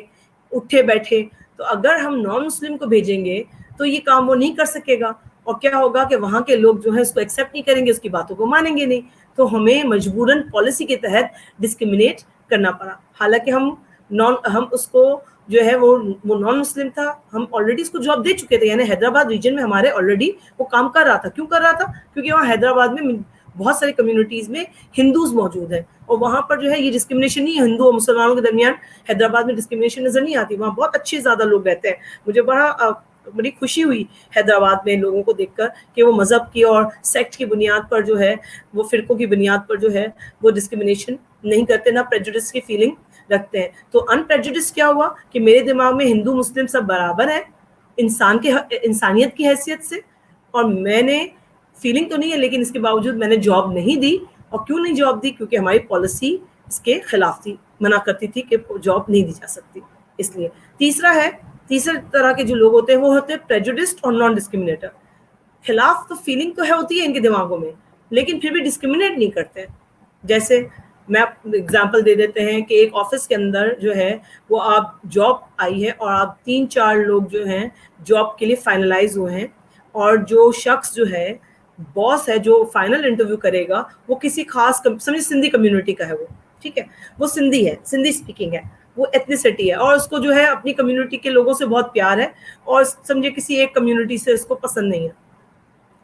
اٹھے بیٹھے. تو اگر ہم نان مسلم کو بھیجیں گے تو یہ کام وہ نہیں کر سکے گا, اور کیا ہوگا کہ وہاں کے لوگ جو ہے اس کو ایکسیپٹ نہیں کریں گے, اس کی باتوں کو مانیں گے نہیں. تو ہمیں مجبوراً پالیسی کے تحت ڈسکریمنیٹ کرنا پڑا. حالانکہ ہم اس کو جو ہے وہ نان مسلم تھا, ہم آلریڈی اس کو جاب دے چکے تھے. یعنی حیدرآباد ریجن میں ہمارے آلریڈی وہ کام کر رہا تھا. کیوں کر رہا تھا؟ کیونکہ وہاں حیدرآباد میں بہت ساری کمیونٹیز میں ہندوز موجود ہیں, اور وہاں پر جو ہے یہ ڈسکریمنیشن نہیں ہے ہندو اور مسلمانوں کے درمیان. حیدرآباد میں ڈسکریمنیشن نظر نہیں آتی, وہاں بہت اچھے زیادہ لوگ رہتے ہیں. مجھے بڑی خوشی ہوئی حیدرآباد میں لوگوں کو دیکھ کر کہ وہ مذہب کی اور سیکٹ کی بنیاد پر جو ہے وہ فرقوں کی بنیاد پر جو ہے وہ ڈسکریمنیشن نہیں کرتے, نہ پریجوڈس کی فیلنگ رکھتے ہیں. تو ان پریجوڈس کیا ہوا کہ میرے دماغ میں ہندو مسلم سب برابر ہیں انسانیت کی حیثیت سے, اور میں نے فیلنگ تو نہیں ہے لیکن اس کے باوجود میں نے جاب نہیں دی. اور کیوں نہیں جاب دی؟ کیونکہ ہماری پالیسی اس کے خلاف تھی, منع کرتی تھی کہ جاب نہیں دی جا سکتی. اس لیے تیسرا طرح کے جو لوگ ہوتے ہیں وہ ہوتے ہیں پریجوڈسڈ اور نان ڈسکریمنیٹر. خلاف تو فیلنگ تو ہوتی ہے ان کے دماغوں میں, لیکن پھر بھی ڈسکریمنیٹ نہیں کرتے. جیسے میں اگزامپل دے دیتے ہیں کہ ایک آفس کے اندر جو ہے وہ آپ جاب آئی ہے اور آپ 3-4 لوگ جو ہیں جاب کے لیے فائنلائز ہوئے ہیں, اور جو شخص جو ہے باس ہے جو فائنل انٹرویو کرے گا وہ کسی خاص سمجھے سندھی کمیونٹی کا ہے, وہ ٹھیک ہے, وہ سندھی ہے, سندھی اسپیکنگ ہے, وہ ایتھنیسٹی ہے, اور اس کو جو ہے اپنی کمیونٹی کے لوگوں سے بہت پیار ہے, اور سمجھے کسی ایک کمیونٹی سے اس کو پسند نہیں ہے,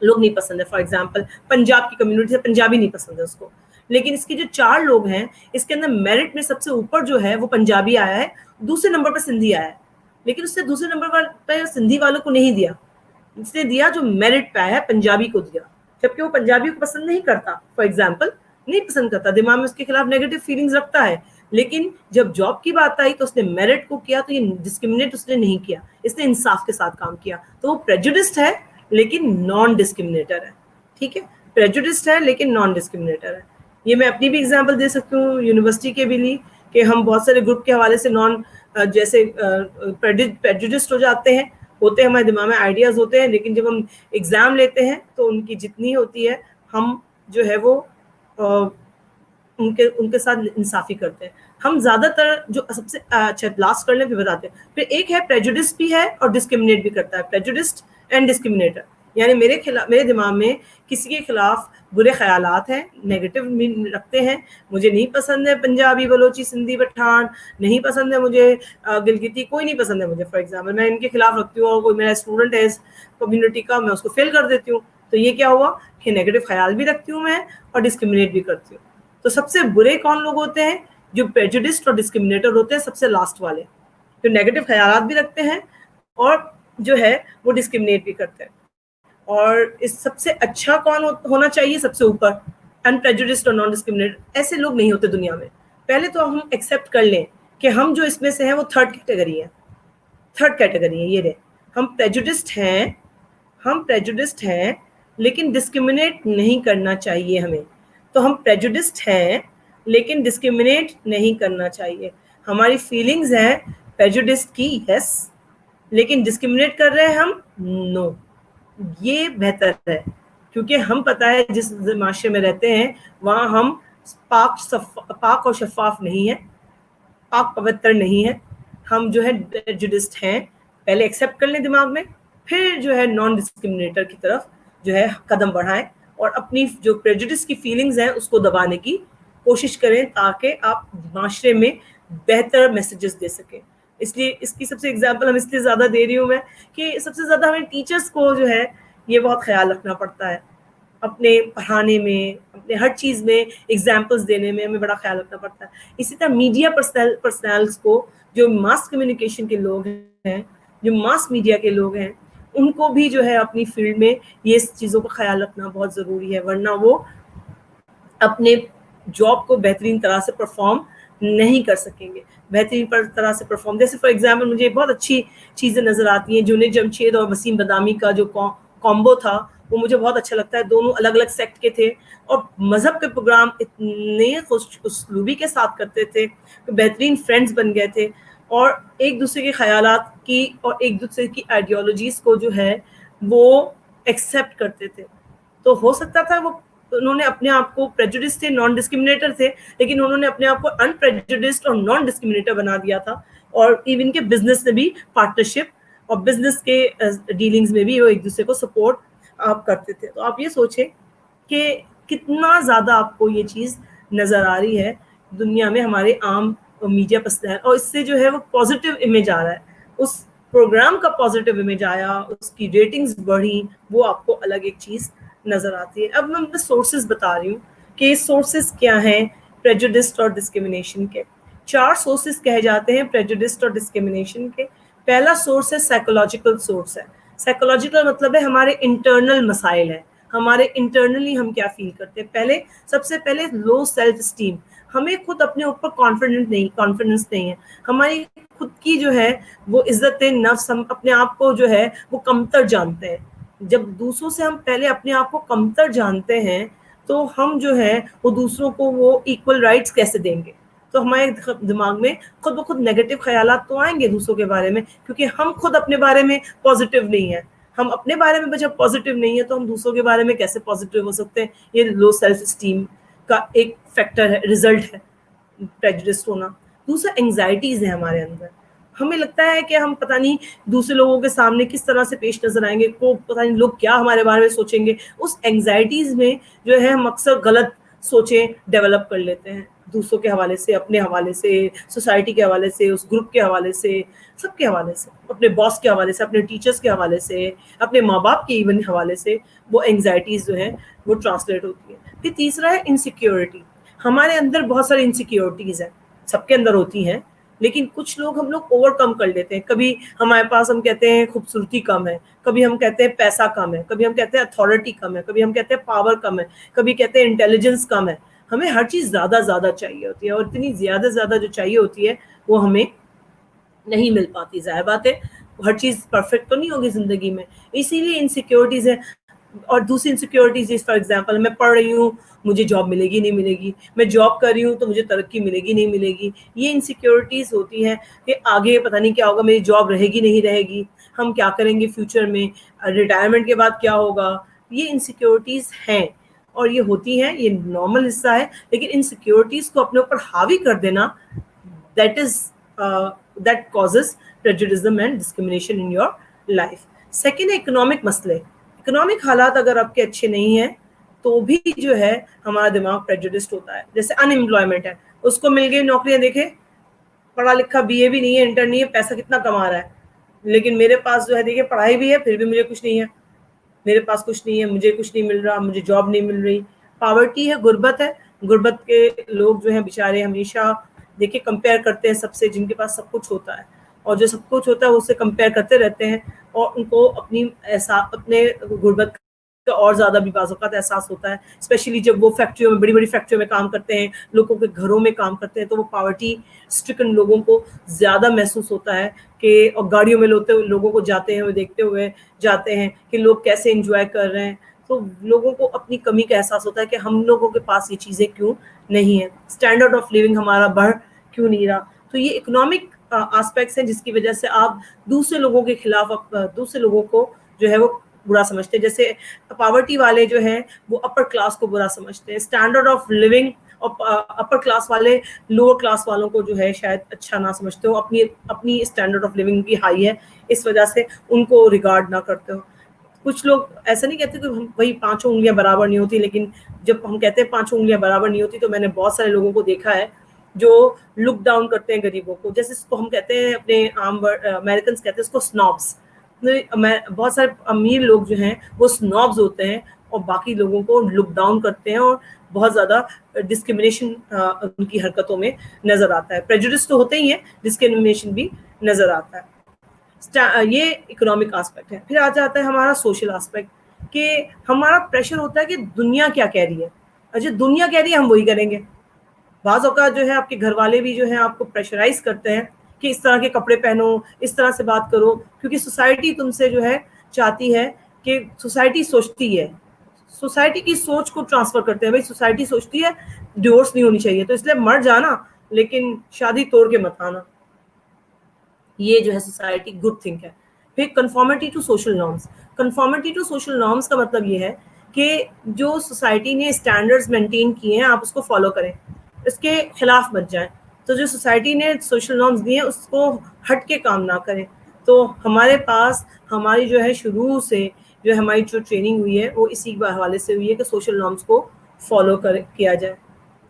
لوگ نہیں پسند ہے. فار ایگزامپل پنجاب کی کمیونٹی سے پنجابی نہیں پسند ہے اس کو, لیکن اس کے جو 4 لوگ ہیں اس کے اندر میرٹ میں سب سے اوپر جو ہے وہ پنجابی آیا ہے, دوسرے نمبر پر سندھی آیا ہے, لیکن اس سے دوسرے نمبر پر سندھی والوں کو نہیں دیا, اس نے دیا جو میرٹ پہ آیا ہے پنجابی کو دیا, جبکہ وہ پنجابی کو پسند نہیں کرتا. فار ایگزامپل نہیں پسند کرتا, دماغ میں اس کے خلاف نیگیٹو فیلنگز رکھتا ہے, لیکن جب جاب کی بات آئی تو اس نے میرٹ کو کیا, تو یہ ڈسکریمنیٹ اس نے نہیں کیا, اس نے انصاف کے ساتھ کام کیا. تو وہ پریجوڈسڈ ہے لیکن نان ڈسکریمنیٹر ہے. ٹھیک ہے, پریجوڈسڈ ہے لیکن نان ڈسکریمنیٹر ہے. یہ میں اپنی بھی ایگزامپل دے سکتی ہوں یونیورسٹی کے بھی لی, کہ ہم بہت سارے گروپ کے حوالے سے جیسے پریجوڈسڈ ہو جاتے ہیں, ہوتے ہیں ہمارے دماغ میں آئیڈیاز ہوتے ہیں, لیکن جب ہم ایگزام لیتے ہیں تو ان کی جتنی ہوتی ہے ہم جو ہے وہ ان کے ساتھ انصافی کرتے ہیں. ہم زیادہ تر جو سب سے اچھا لاسٹ کر لیں پھر بتاتے ہیں. پھر ایک ہے پریجوڈس بھی ہے اور ڈسکریمنیٹ بھی کرتا ہے, پریجوڈسڈ اینڈ ڈسکریمنیٹر. یعنی میرے دماغ میں کسی کے خلاف برے خیالات ہیں, نیگیٹو رکھتے ہیں. مجھے نہیں پسند ہے پنجابی, بلوچی, سندھی, پٹھان, نہیں پسند ہے مجھے گلگتی, کوئی نہیں پسند ہے مجھے. فار ایگزامپل میں ان کے خلاف رکھتی ہوں, اور کوئی میرا اسٹوڈنٹ ہے اس کمیونٹی کا, میں اس کو فیل کر دیتی ہوں. تو یہ کیا ہوا کہ نیگیٹو خیال بھی رکھتی ہوں میں اور ڈسکریمنیٹ بھی کرتی ہوں. تو سب سے برے کون لوگ ہوتے ہیں؟ جو پریجوڈسڈ اور ڈسکریمنیٹر ہوتے ہیں, سب سے لاسٹ والے, جو نیگیٹو خیالات بھی رکھتے ہیں اور جو ہے وہ ڈسکریمنیٹ بھی کرتے ہیں. اور اس سب سے اچھا کون ہونا چاہیے؟ سب سے اوپر ان پریجوڈسڈ اور نان ڈسکریمنیٹر. ایسے لوگ نہیں ہوتے دنیا میں. پہلے تو ہم ایکسیپٹ کر لیں کہ ہم جو اس میں سے ہیں وہ تھرڈ کیٹیگری ہے. یہ رہے, ہم پریجوڈسڈ ہیں ہم پریجوڈسڈ ہیں لیکن ڈسکریمنیٹ نہیں کرنا چاہیے ہمیں. تو ہم پریجوڈسڈ ہیں لیکن ڈسکریمنیٹ نہیں کرنا چاہیے. ہماری فیلنگز ہیں پریجوڈسڈ کی یس, لیکن ڈسکریمنیٹ کر رہے ہیں ہم نو. یہ بہتر ہے کیونکہ ہم پتہ ہے جس معاشرے میں رہتے ہیں وہاں ہم پاک اور شفاف نہیں ہیں, پاک پوتر نہیں ہے. ہم جو ہے پریجوڈسڈ ہیں, پہلے ایکسیپٹ کر لیں دماغ میں, پھر جو ہے نان ڈسکریمنیٹر کی طرف جو ہے قدم بڑھائیں اور اپنی جو پریجوڈس کی فیلنگز ہیں اس کو دبانے کی کوشش کریں تاکہ آپ معاشرے میں بہتر میسیجز دے سکیں. اس لیے اس کی سب سے ایگزامپل ہم اس لیے زیادہ دے رہی ہوں میں کہ سب سے زیادہ ہمیں ٹیچرس کو جو ہے یہ بہت خیال رکھنا پڑتا ہے. اپنے پڑھانے میں, اپنے ہر چیز میں ایگزامپلس دینے میں ہمیں بڑا خیال رکھنا پڑتا ہے. اسی طرح میڈیا پرسنلز کو, جو ماس کمیونیکیشن کے لوگ ہیں, جو ماس میڈیا کے لوگ ہیں, ان کو بھی جو ہے اپنی فیلڈ میں یہ چیزوں کا خیال رکھنا بہت ضروری ہے, ورنہ وہ اپنے جاب کو بہترین طرح سے پرفارم نہیں کر سکیں گے. بہترین طرح سے پرفارم, جیسے فار ایگزامپل مجھے بہت اچھی چیزیں نظر آتی ہیں. جنید جمشید اور وسیم بدامی کا جو کامبو تھا وہ مجھے بہت اچھا لگتا ہے. دونوں الگ الگ سیکٹ کے تھے اور مذہب کے پروگرام اتنے خوش اسلوبی کے ساتھ کرتے تھے, بہترین فرینڈز بن گئے تھے اور ایک دوسرے کے خیالات کی اور ایک دوسرے کی آئیڈیالوجیز کو جو ہے وہ ایکسیپٹ کرتے تھے. تو ہو سکتا تھا وہ انہوں نے اپنے آپ کو پریجوڈس تھے, نان ڈسکریمنیٹر تھے, لیکن انہوں نے اپنے آپ کو ان پریجوڈسڈ اور نان ڈسکریمنیٹر بنا دیا تھا. اور ایون کہ بزنس میں بھی پارٹنرشپ اور بزنس کے ڈیلنگز میں بھی وہ ایک دوسرے کو سپورٹ آپ کرتے تھے. تو آپ یہ سوچیں کہ کتنا زیادہ آپ کو یہ چیز نظر آ رہی ہے دنیا میں ہمارے عام میڈیا پرسنل, اور اس سے جو ہے وہ پازیٹیو امیج آ رہا ہے, اس پروگرام کا پازیٹیو امیج آیا, اس کی ریٹنگز بڑھی, وہ آپ کو الگ ایک چیز نظر آتی ہے. اب میں سورسز بتا رہی ہوں کہ سورسز کیا ہیں پریجوڈسٹ اور ڈسکریمنیشن کے. 4 سورسز کہے جاتے ہیں پریجوڈسٹ اور ڈسکریمنیشن کے. پہلا سورس ہے سائیکولوجیکل سورس ہے. سائیکولوجیکل مطلب ہے ہمارے انٹرنل مسائل ہیں, ہمارے انٹرنلی ہم کیا فیل کرتے ہیں. سب سے پہلے لو سیلف اسٹیم, ہمیں خود اپنے اوپر کانفیڈنس نہیں ہے, ہماری خود کی جو ہے وہ عزت نفس, ہم اپنے آپ کو جو ہے وہ کمتر جانتے ہیں. جب دوسروں سے ہم پہلے اپنے آپ کو کمتر جانتے ہیں تو ہم جو ہے وہ دوسروں کو وہ ایکول رائٹس کیسے دیں گے. تو ہمارے دماغ میں خود بخود نیگیٹو خیالات تو آئیں گے دوسروں کے بارے میں, کیونکہ ہم خود اپنے بارے میں پازیٹیو نہیں ہیں. ہم اپنے بارے میں جب پازیٹیو نہیں ہے تو ہم دوسروں کے بارے میں کیسے پازیٹیو ہو سکتے ہیں. یہ لو سیلف اسٹیم کا ایک فیکٹر ہے, ریزلٹ ہے پریجوڈسڈ ہونا. دوسرا اینگزائٹیز ہیں ہمارے اندر, ہمیں لگتا ہے کہ ہم پتہ نہیں دوسرے لوگوں کے سامنے کس طرح سے پیش نظر آئیں گے, کو پتہ نہیں لوگ کیا ہمارے بارے میں سوچیں گے. اس اینگزائٹیز میں جو ہے ہم اکثر غلط سوچیں ڈیولپ کر لیتے ہیں, دوسروں کے حوالے سے, اپنے حوالے سے, سوسائٹی کے حوالے سے, اس گروپ کے حوالے سے, سب کے حوالے سے, اپنے باس کے حوالے سے, اپنے ٹیچرس کے حوالے سے, اپنے ماں باپ کے ایون حوالے سے وہ اینگزائٹیز جو ہیں وہ ٹرانسلیٹ ہوتی ہیں. پھر تیسرا ہے انسیکیورٹی. ہمارے اندر بہت ساری انسیکیورٹیز ہیں, سب کے اندر ہوتی ہیں, لیکن کچھ لوگ ہم لوگ اوور کم کر لیتے ہیں. کبھی ہمارے پاس ہم کہتے ہیں خوبصورتی کم ہے, کبھی ہم کہتے ہیں پیسہ کم ہے, کبھی ہم کہتے ہیں اتھارٹی کم ہے, کبھی ہم کہتے ہیں پاور کم ہے, کبھی کہتے ہیں انٹیلیجنس کم ہے. ہمیں ہر چیز زیادہ چاہیے ہوتی ہے, اور اتنی زیادہ جو چاہیے ہوتی ہے وہ ہمیں نہیں مل پاتی. ظاہر بات ہے ہر چیز پرفیکٹ تو نہیں ہوگی زندگی میں, اسی لیے انسیکیورٹیز ہیں. اور دوسری انسیکیورٹیز, فار ایگزامپل میں پڑھ رہی ہوں مجھے جاب ملے گی نہیں ملے گی, میں جاب کر رہی ہوں تو مجھے ترقی ملے گی نہیں ملے گی. یہ انسیکیورٹیز ہوتی ہیں کہ آگے پتہ نہیں کیا ہوگا, میری جاب رہے گی نہیں رہے گی, ہم کیا کریں گے فیوچر میں, ریٹائرمنٹ کے بعد کیا ہوگا. یہ انسیکیورٹیز ہیں اور یہ ہوتی ہیں, یہ نارمل حصہ ہے. لیکن انسیکیورٹیز کو اپنے اوپر حاوی کر دینا that causes prejudice and discrimination in your life. Second ہے اکنامک مسئلے. اکنامک حالات اگر آپ کے اچھے نہیں ہیں تو بھی جو ہے ہمارا دماغ پریجوڈسڈ ہوتا ہے. جیسے ان امپلائمنٹ ہے, اس کو مل گئی نوکریاں, دیکھیں پڑھا لکھا بی اے بھی نہیں ہے, انٹر نہیں ہے, پیسہ کتنا کما رہا ہے, لیکن میرے پاس جو ہے دیکھیں پڑھائی بھی ہے پھر بھی مجھے کچھ نہیں ہے, میرے پاس کچھ نہیں ہے, مجھے کچھ نہیں مل رہا, مجھے جاب نہیں مل رہی. پاورٹی ہے, غربت ہے. غربت کے لوگ جو ہیں بیچارے ہمیشہ دیکھیں کمپیئر کرتے ہیں سب سے, جن کے پاس سب کچھ ہوتا ہے, اور جو سب کچھ ہوتا ہے اس سے کمپیئر کرتے رہتے ہیں, اور ان کو اپنے غربت اور زیادہ بھی بعض اوقات احساس ہوتا ہے, اسپیشلی جب وہ فیکٹریوں میں, بڑی بڑی فیکٹریوں میں کام کرتے ہیں, لوگوں کے گھروں میں کام کرتے ہیں, تو وہ پاورٹی اسٹرکن لوگوں کو زیادہ محسوس ہوتا ہے کہ, اور گاڑیوں میں لوگوں کو جاتے ہیں, وہ دیکھتے ہوئے جاتے ہیں کہ لوگ کیسے انجوائے کر رہے ہیں, تو لوگوں کو اپنی کمی کا احساس ہوتا ہے کہ ہم لوگوں کے پاس یہ چیزیں کیوں نہیں ہیں, اسٹینڈرڈ آف لیونگ ہمارا بڑھ کیوں نہیں رہا. تو یہ اکنامک آسپیکٹس ہیں جس کی وجہ سے آپ دوسرے لوگوں کے خلاف, دوسرے لوگوں کو جو ہے وہ برا سمجھتے ہیں. جیسے پاورٹی والے جو ہیں وہ اپر کلاس کو برا سمجھتے ہیں, اسٹینڈرڈ آف لیونگ اور اپر کلاس والے لوور کلاس والوں کو جو ہے شاید اچھا نہ سمجھتے ہو, اپنی اسٹینڈرڈ آف لیونگ کی ہائی ہے, اس وجہ سے ان کو ریگارڈ نہ کرتے ہو. کچھ لوگ ایسا نہیں کہتے کہ وہی پانچوں انگلیاں برابر نہیں ہوتی, لیکن جب ہم کہتے ہیں پانچوں انگلیاں برابر نہیں ہوتی, تو میں نے بہت سارے لوگوں کو دیکھا ہے جو لک ڈاؤن کرتے ہیں غریبوں کو, جیسے اس کو ہم کہتے ہیں اپنے عام امریکنس کہتے ہیں اس کو سنوبس. بہت سارے امیر لوگ جو ہیں وہ سنوبز ہوتے ہیں اور باقی لوگوں کو لک ڈاؤن کرتے ہیں, اور بہت زیادہ ڈسکرمنیشن ان کی حرکتوں میں نظر آتا ہے. پریجوڈس تو ہوتے ہی ہیں, ڈسکرمنیشن بھی نظر آتا ہے. یہ اکنامک آسپیکٹ ہے. پھر آ جاتا ہے ہمارا سوشل آسپیکٹ, کہ ہمارا پریشر ہوتا ہے کہ دنیا کیا کہہ رہی ہے, اچھا دنیا کہہ رہی ہے ہم وہی کریں گے. بعض اوقات جو ہے آپ کے گھر والے بھی جو ہے آپ کو پریشرائز کرتے ہیں کہ اس طرح کے کپڑے پہنو, اس طرح سے بات کرو, کیونکہ سوسائٹی تم سے جو ہے چاہتی ہے کہ سوسائٹی سوچتی ہے, سوسائٹی کی سوچ کو ٹرانسفر کرتے ہیں. بھائی سوسائٹی سوچتی ہے ڈیورس نہیں ہونی چاہیے, تو اس لیے مر جانا لیکن شادی توڑ کے مت آنا. یہ جو ہے سوسائٹی گڈ تھنک ہے. پھر conformity to social norms. Conformity to social norms کا مطلب یہ ہے کہ جو سوسائٹی نے اسٹینڈرڈز مینٹین کیے ہیں آپ اس کو فالو کریں, اس کے خلاف بچ جائیں. تو جو سوسائٹی نے سوشل نارمس دیے ہیں اس کو ہٹ کے کام نہ کریں. تو ہمارے پاس ہماری جو ہے شروع سے جو ہماری جو ٹریننگ ہوئی ہے وہ اسی حوالے سے ہوئی ہے کہ سوشل نارمس کو فالو کیا جائے.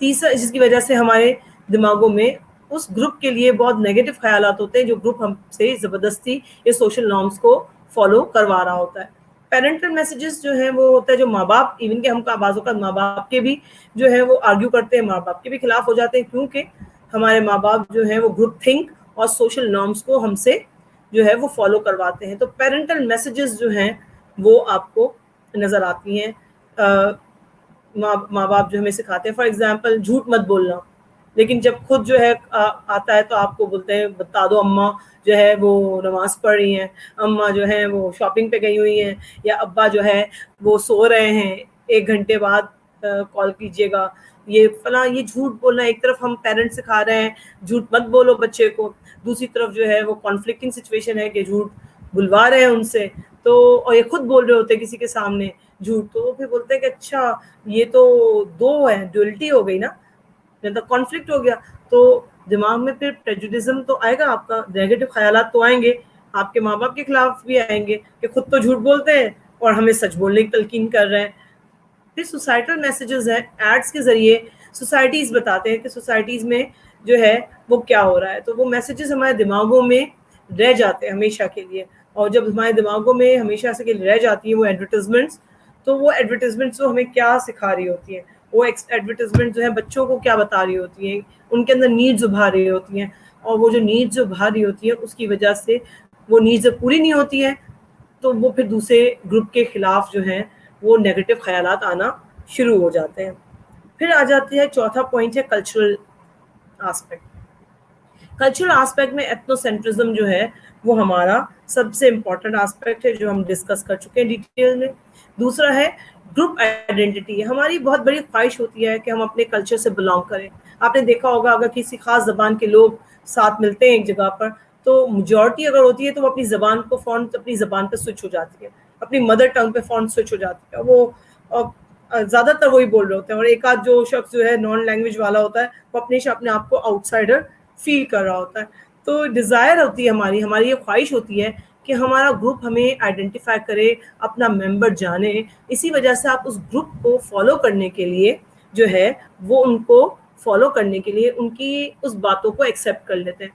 تیسرا, جس کی وجہ سے ہمارے دماغوں میں اس گروپ کے لیے بہت نیگیٹو خیالات ہوتے ہیں جو گروپ ہم سے زبردستی یہ سوشل نارمس کو فالو کروا رہا ہوتا ہے. پیرنٹل میسیجز جو ہیں وہ ہوتا ہے جو ماں باپ, ایون کہ ہم کا بعض اوقات ماں باپ کے بھی جو ہے وہ آرگیو کرتے ہیں, ماں باپ کے بھی خلاف ہو جاتے ہیں, کیونکہ ہمارے ماں باپ جو ہیں وہ گروپ تھنک اور سوشل نارمس کو ہم سے جو ہے وہ فالو کرواتے ہیں. تو پیرنٹل میسیجز جو ہیں وہ آپ کو نظر آتی ہیں, ماں باپ جو ہمیں سکھاتے ہیں. فار ایگزامپل جھوٹ مت بولنا, لیکن جب خود جو ہے آتا ہے تو آپ کو بولتے ہیں بتا دو اماں جو ہے وہ نماز پڑھ رہی ہیں, اماں جو ہے وہ شاپنگ پہ گئی ہوئی ہیں, یا ابا جو ہے وہ سو رہے ہیں, 1 گھنٹے بعد کال کیجیے گا. یہ فلاں, یہ جھوٹ بولنا. ایک طرف ہم پیرنٹس سکھا رہے ہیں جھوٹ مت بولو بچے کو, دوسری طرف جو ہے وہ کانفلکٹنگ سچویشن ہے کہ جھوٹ بلوا رہے ہیں ان سے, تو اور یہ خود بول رہے ہوتے ہیں کسی کے سامنے جھوٹ, تو وہ پھر بولتے ہیں کہ اچھا یہ تو دو ہے, ڈوئلٹی ہو گئی نا, کانفلکٹ ہو گیا. تو دماغ میں پھر پریجوڈزم تو آئے گا, آپ کا نیگیٹو خیالات تو آئیں گے, آپ کے ماں باپ کے خلاف بھی آئیں گے کہ خود تو جھوٹ بولتے ہیں اور ہمیں سچ بولنے کی تلقین کر رہے ہیں. پھر سوسائٹل میسیجز ہیں, ایڈس کے ذریعے سوسائٹیز بتاتے ہیں کہ سوسائٹیز میں جو ہے وہ کیا ہو رہا ہے. تو وہ میسیجز ہمارے دماغوں میں رہ جاتے ہیں ہمیشہ کے لیے, اور جب ہمارے دماغوں میں ہمیشہ سے رہ جاتی ہیں وہ ایڈورٹیزمنٹس, تو وہ ایڈورٹیزمنٹس ہمیں کیا سکھا رہی ہوتی ہیں, وہ ایڈورٹیزمنٹ جو ہے بچوں کو کیا بتا رہی ہوتی ہیں, ان کے اندر نیڈز ابھار رہی ہوتی ہیں, اور وہ جو نیڈز ابھار رہی ہوتی ہیں اس کی وجہ سے وہ نیڈز پوری نہیں ہوتی ہیں, تو وہ پھر دوسرے گروپ کے خلاف جو ہیں وہ نیگیٹو خیالات آنا شروع ہو جاتے ہیں. پھر آ جاتی ہے چوتھا پوائنٹ ہے کلچرل آسپیکٹ. کلچرل آسپیکٹ میں ایتھنو سینٹرزم جو ہے وہ ہمارا سب سے امپورٹنٹ آسپیکٹ ہے جو ہم ڈسکس کر چکے ہیں ڈیٹیل میں. دوسرا ہے گروپ آئیڈینٹی. ہماری بہت بڑی خواہش ہوتی ہے کہ ہم اپنے کلچر سے بلانگ کریں. آپ نے دیکھا ہوگا اگر کسی خاص زبان کے لوگ ساتھ ملتے ہیں ایک جگہ پر, تو میجورٹی اگر ہوتی ہے تو وہ اپنی زبان کو فوراً اپنی زبان پہ سوئچ ہو جاتی ہے, اپنی مدر ٹنگ پہ فوراً سوئچ ہو جاتی ہے. وہ زیادہ تر وہی بول رہے ہوتے ہیں, اور ایک آدھ جو شخص جو ہے نان لینگویج والا ہوتا ہے وہ اپنے آپ کو آؤٹ سائڈر فیل کر رہا ہوتا ہے. تو ڈیزائر ہوتی ہے ہماری یہ خواہش ہوتی ہے کہ ہمارا گروپ ہمیں آئیڈینٹیفائی کرے, اپنا ممبر جانے. اسی وجہ سے آپ اس گروپ کو فالو کرنے کے لیے جو ہے وہ ان کو فالو کرنے کے لیے ان کی اس باتوں کو ایکسیپٹ کر لیتے ہیں,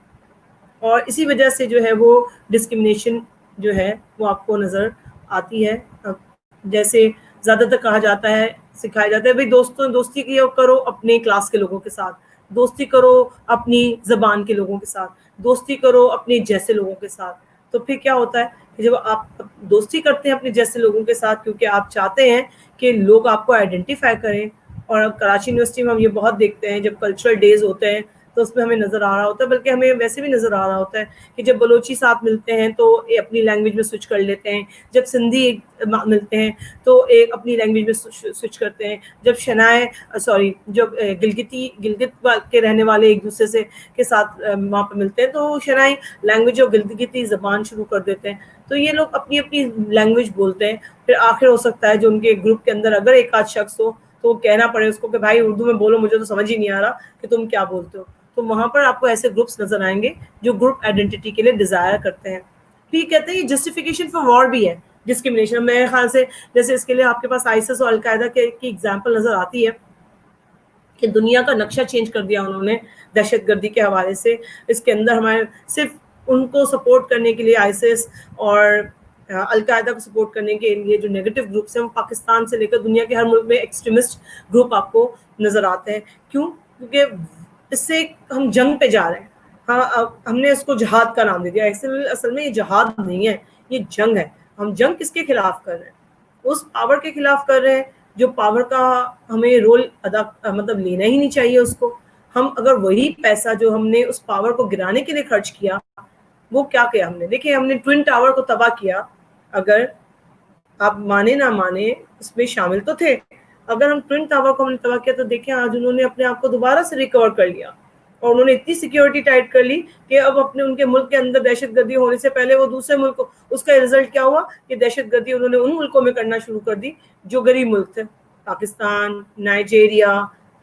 اور اسی وجہ سے جو ہے وہ ڈسکرمنیشن جو ہے وہ آپ کو نظر آتی ہے. جیسے زیادہ تر کہا جاتا ہے, سکھایا جاتا ہے بھائی دوستی کرو اپنے کلاس کے لوگوں کے ساتھ, دوستی کرو اپنی زبان کے لوگوں کے ساتھ, دوستی کرو اپنے جیسے لوگوں کے ساتھ. تو پھر کیا ہوتا ہے کہ جب آپ دوستی کرتے ہیں اپنے جیسے لوگوں کے ساتھ کیونکہ آپ چاہتے ہیں کہ لوگ آپ کو آئیڈینٹیفائی کریں. اور کراچی یونیورسٹی میں ہم یہ بہت دیکھتے ہیں جب کلچرل ڈیز ہوتے ہیں تو اس میں ہمیں نظر آ رہا ہوتا ہے, بلکہ ہمیں ویسے بھی نظر آ رہا ہوتا ہے کہ جب بلوچی ساتھ ملتے ہیں تو اپنی لینگویج میں سوئچ کر لیتے ہیں, جب سندھی ملتے ہیں تو ایک اپنی لینگویج میں سوئچ کرتے ہیں, جب جب گلگت کے رہنے والے ایک دوسرے سے کے ساتھ وہاں پہ ملتے ہیں تو شنائی لینگویج اور گلگتی زبان شروع کر دیتے ہیں. تو یہ لوگ اپنی اپنی لینگویج بولتے ہیں. پھر آخر ہو سکتا ہے جو ان کے گروپ کے اندر اگر ایک آدھ شخص ہو تو وہ کہنا پڑے اس کو کہ بھائی اردو میں بولو, مجھے تو سمجھ ہی نہیں آ رہا کہ تم کیا بولتے ہو. تو وہاں پر آپ کو ایسے گروپس نظر آئیں گے جو گروپ آئیڈینٹی کے لیے ڈیزائر کرتے ہیں. پھر یہ کہتے ہیں یہ جسٹیفیکیشن فار وار بھی ہے, ڈسکرمنیشن. میرے خیال سے جیسے اس کے لیے آپ کے پاس آئیسس اور القاعدہ کی ایگزامپل نظر آتی ہے کہ دنیا کا نقشہ چینج کر دیا انہوں نے دہشت گردی کے حوالے سے. اس کے اندر ہمارے صرف ان کو سپورٹ کرنے کے لیے آئیسس اور القاعدہ کو سپورٹ کرنے کے لیے جو نیگیٹو گروپس ہیں وہ پاکستان سے لے کر دنیا کے ہر ملک میں ایکسٹریمسٹ گروپ آپ کو نظر آتے ہیں. کیوں؟ کیونکہ اس سے ہم جنگ پہ جا رہے ہیں. ہاں, ہم نے اس کو جہاد کا نام دے دیا. اصل میں یہ جہاد نہیں ہے, یہ جنگ ہے. ہم جنگ کس کے خلاف کر رہے ہیں؟ اس پاور کے خلاف کر رہے ہیں جو پاور کا ہمیں رول مطلب لینا ہی نہیں چاہیے اس کو. ہم اگر وہی پیسہ جو ہم نے اس پاور کو گرانے کے لیے خرچ کیا, وہ کیا کیا ہم نے, دیکھیں ہم نے ٹوئن ٹاور کو تباہ کیا. اگر آپ مانے نہ مانے اس میں شامل تو تھے. اگر ہم ٹوئن ٹاور کو ہم نے تباہ کیا تو دیکھیں آج انہوں نے اپنے آپ کو دوبارہ سے ریکور کر لیا اور انہوں نے اتنی سیکیورٹی ٹائٹ کر لی کہ اب اپنے ان کے ملک کے اندر دہشت گردی ہونے سے پہلے وہ دوسرے ملک کو, اس کا رزلٹ کیا ہوا کہ دہشت گردی انہوں نے ان ملکوں میں کرنا شروع کر دی جو غریب ملک تھے. پاکستان, نائجیریا,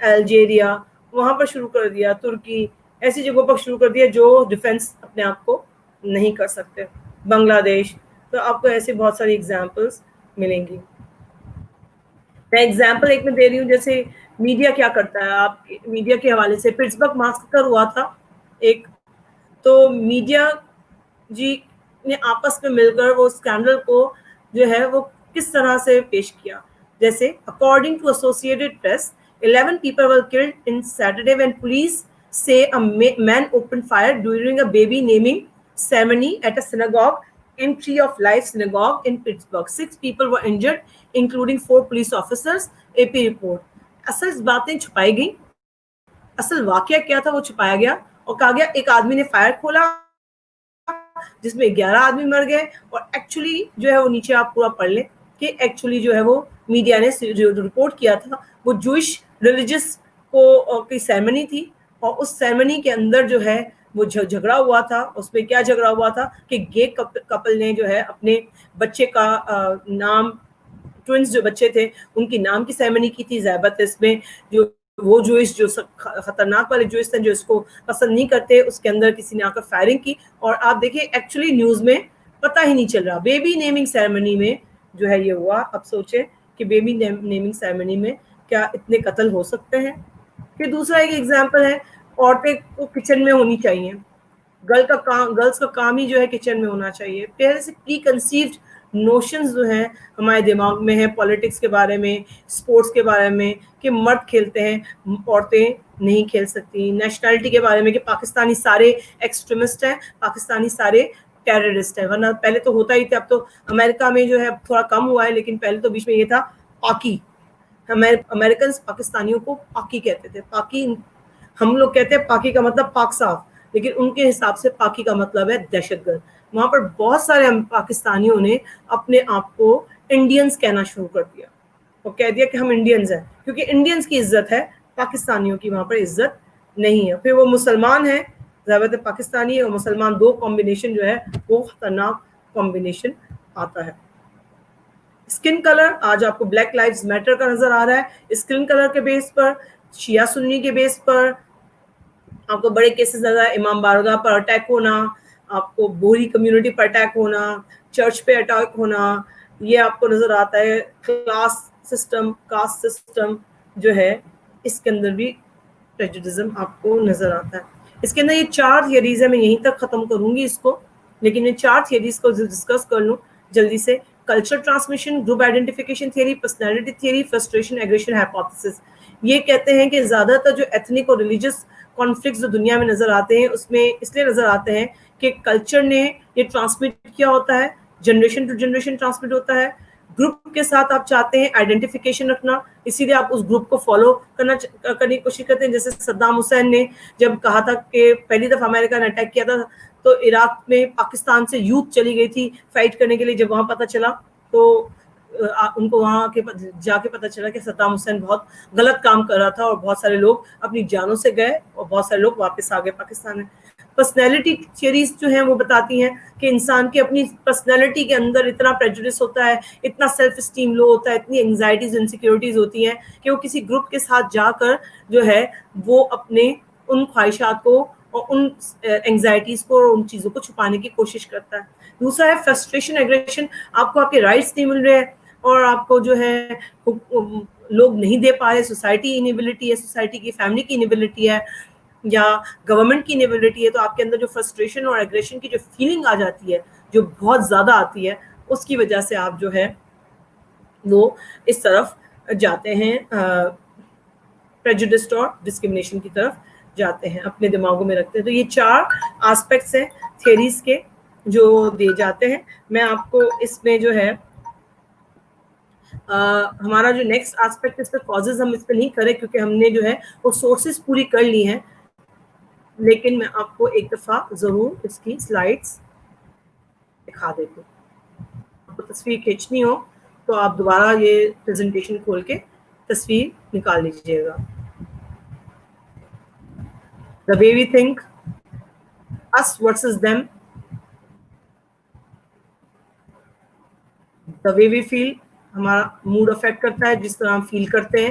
الجیریا, وہاں پر شروع کر دیا. ترکی, ایسی جگہوں پر شروع کر دیا جو ڈیفenس اپنے آپ کو نہیں کر سکتے. بنگلہ دیش. تو آپ کو ایسے بہت ساری ایگزامپلس ملیں گی. میں ایگزامپل ایک میں دے رہی ہوں, جیسے میڈیا کیا کرتا ہے. آپ میڈیا کے حوالے سے پٹسبرگ ماسکر ہوا تھا ایک, تو میڈیا جی نے آپس میں مل کر وہ اسکینڈل کو جو ہے وہ کس طرح سے پیش کیا. جیسے according to Associated Press, 11 people were killed in Saturday when police say a man opened fire during a baby naming ceremony at a synagogue in Tree of Life synagogue in Pittsburgh. 6 people were injured, including 4 police officers. AP report. اصل باتیں چھپائی گئیں, اصل واقعہ کیا تھا وہ چھپایا گیا اور کہا گیا ایک آدمی نے فائر کھولا جس میں 11 آدمی مر گئے. اور ایکچولی جو ہے وہ نیچے آپ پورا پڑھ لیں کہ ایکچولی جو ہے وہ میڈیا نے جو رپورٹ کیا تھا وہ جوئش ریلیجس کی سیرمنی تھی, اور اس سیرمنی کے اندر جو ہے وہ جھگڑا ہوا تھا. اس میں کیا جھگڑا ہوا تھا کہ گے کپل نے جو ہے اپنے بچے کا نام, ٹوئنز جو بچے تھے ان کی نام کی سیرمنی کی تھی. ضیبت اس میں جو وہ جوئش جو خطرناک والے جوئش تھے جو اس کو پسند نہیں کرتے, اس کے اندر کسی نے آ کر فائرنگ کی. اور آپ دیکھیں ایکچولی نیوز میں پتہ ہی نہیں چل رہا. بیبی نیمنگ سیرمنی میں جو ہے یہ ہوا. اب سوچیں کہ بیبی نیمنگ سیرمنی میں کیا اتنے قتل ہو سکتے ہیں. پھر دوسرا ایک ایگزامپل ہے, عورتیں کو کچن میں ہونی چاہیے. گرلس کا کام ہی جو ہے کچن میں ہونا چاہیے. پہلے سے پری کنسیوڈ نوشنز جو ہیں ہمارے دماغ میں ہیں پالیٹکس کے بارے میں, اسپورٹس کے بارے میں کہ مرد کھیلتے ہیں عورتیں نہیں کھیل سکتی. نیشنلٹی کے بارے میں کہ پاکستانی سارے ایکسٹریمسٹ ہیں, پاکستانی سارے ٹیررسٹ ہیں. ورنہ پہلے تو ہوتا ہی تھا, اب تو امریکہ میں جو ہے تھوڑا کم ہوا ہے, لیکن پہلے تو بیچ میں یہ تھا پاکی. امریکنز پاکستانیوں کو پاکی کہتے تھے. پاکی ہم لوگ کہتے ہیں پاکی کا مطلب پاک صاف, لیکن ان کے حساب سے پاکی کا مطلب ہے دہشت گرد. وہاں پر بہت سارے پاکستانیوں نے اپنے آپ کو انڈینز کہنا شروع کر دیا اور کہہ دیا کہ ہم انڈینز ہیں, کیونکہ انڈینز کی عزت ہے, پاکستانیوں کی وہاں پر عزت نہیں ہے. پھر وہ مسلمان ہیں, ضابط پاکستانی اور مسلمان, دو کمبینیشن جو ہے وہ خطرناک کمبینیشن آتا ہے. اسکن کلر, آج آپ کو بلیک لائیوز میٹر کا نظر آ رہا ہے. اسکن کلر کے بیس پر, شیعہ سنی کے بیس پر آپ کو بڑے کیسز نظر آئے. امام بارگاہ پر اٹیک ہونا, آپ کو بوہری کمیونٹی پر اٹیک ہونا, چرچ پہ اٹیک ہونا, یہ آپ کو نظر آتا ہے. کلاس سسٹم, کاسٹ سسٹم جو ہے اس کے اندر بھی پریجوڈزم آپ کو نظر آتا ہے. اس کے اندر یہ 4 تھیوریز ہیں, میں یہیں تک ختم کروں گی اس کو, لیکن یہ 4 تھیوریز کو ڈسکس کر لوں جلدی سے. Culture transmission, group identification theory, personality theory, frustration aggression hypothesis. یہ کہتے ہیں کہ زیادہ تر جو ایتھنک اور ریلیجس کانفلکٹس جو دنیا میں نظر آتے ہیں اس میں اس لیے نظر آتے ہیں کہ کلچر نے یہ ٹرانسمٹ کیا ہوتا ہے, جنریشن ٹو جنریشن ٹرانسمٹ ہوتا ہے. گروپ کے ساتھ آپ چاہتے ہیں آئیڈینٹیفیکیشن رکھنا, اسی لیے آپ اس گروپ کو فالو کرنے کی کوشش کرتے ہیں. جیسے صدام حسین نے جب کہا تھا کہ پہلی دفعہ امریکہ نے اٹیک کیا تھا تو عراق میں پاکستان سے یوتھ چلی گئی تھی فائٹ کرنے کے لیے. جب وہاں پتہ چلا تو ان کو وہاں جا کے پتہ چلا کہ صدام حسین بہت غلط کام کر رہا تھا, اور بہت سارے لوگ اپنی جانوں سے گئے اور بہت سارے لوگ واپس آ گئے پاکستان میں. پرسنالٹی تھیوریز جو ہیں وہ بتاتی ہیں کہ انسان کی اپنی پرسنالٹی کے اندر اتنا پریجوڈس ہوتا ہے, اتنا سیلف اسٹیم لو ہوتا ہے, اتنی انگزائٹیز انسیکیورٹیز ہوتی ہیں کہ وہ کسی گروپ کے ساتھ جا کر جو ہے وہ اپنے ان خواہشات کو اور ان انگزائٹیز کو اور ان چیزوں کو چھپانے کی کوشش کرتا ہے. دوسرا ہے فرسٹریشن, ایگریشن. آپ کو آپ کے رائٹس نہیں مل رہے ہیں اور آپ کو جو ہے لوگ نہیں دے پا رہے, سوسائٹی انیبلٹی ہے, سوسائٹی کی فیملی کی انیبلٹی ہے یا گورنمنٹ کی انیبلٹی ہے, تو آپ کے اندر جو فرسٹریشن اور ایگریشن کی جو فیلنگ آ جاتی ہے جو بہت زیادہ آتی ہے, اس کی وجہ سے آپ جو ہے وہ اس طرف جاتے ہیں, پریجوڈسڈ اور ڈسکرمنیشن کی طرف جاتے ہیں, اپنے دماغوں میں رکھتے ہیں. تو یہ 4 آسپیکٹس ہیں تھیوریز کے جو دیے جاتے ہیں. میں آپ کو اس میں جو ہے ہمارا جو نیکسٹ آسپیکٹ اس پہ کازز ہم اس پہ نہیں کریں کیونکہ ہم نے جو ہے وہ سورسز پوری کر لی ہیں, لیکن میں آپ کو ایک دفعہ ضرور اس کی سلائڈس دکھا دیتی ہوں. آپ کو تصویر کھینچنی ہو تو آپ دوبارہ یہ پریزنٹیشن کھول کے تصویر نکال لیجیے گا. The way we think, us versus them, the way we feel, ہمارا موڈ افیکٹ کرتا ہے جس طرح ہم فیل کرتے ہیں,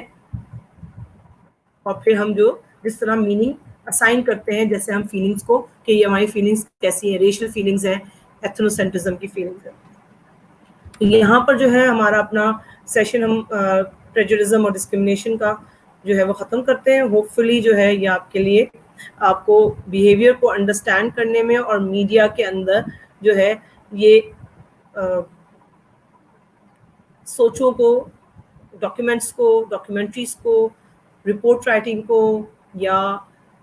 اور پھر ہم جو جس طرح میننگ اسائن کرتے ہیں جیسے ہم فیلنگس کو کہ یہ ہماری فیلنگس کیسی ہیں, ریشنل فیلنگس ہیں, ایتھنوسینٹرزم کی فیلنگس ہیں. یہاں پر جو ہے ہمارا اپنا سیشن ہم پریجوڈسم اور ڈسکرمنیشن کا جو ہے وہ ختم کرتے ہیں. ہوپ فلی جو ہے یہ آپ کے لیے آپ کو بیہیویئر کو انڈرسٹینڈ کرنے میں اور میڈیا کے اندر جو ہے یہ سوچوں کو, ڈاکیومنٹس کو, ڈاکیومنٹریز کو, رپورٹ رائٹنگ کو, یا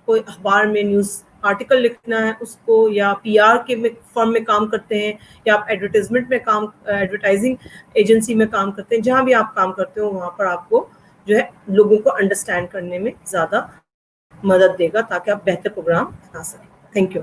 کوئی اخبار میں نیوز آرٹیکل لکھنا ہے اس کو, یا پی آر کے فرم میں کام کرتے ہیں, یا آپ ایڈورٹیزمنٹ میں ایڈورٹائزنگ ایجنسی میں کام کرتے ہیں, جہاں بھی آپ کام کرتے ہو وہاں پر آپ کو جو ہے لوگوں کو انڈرسٹینڈ کرنے میں زیادہ مدد دے گا تاکہ آپ بہتر پروگرام بنا سکیں. Thank you.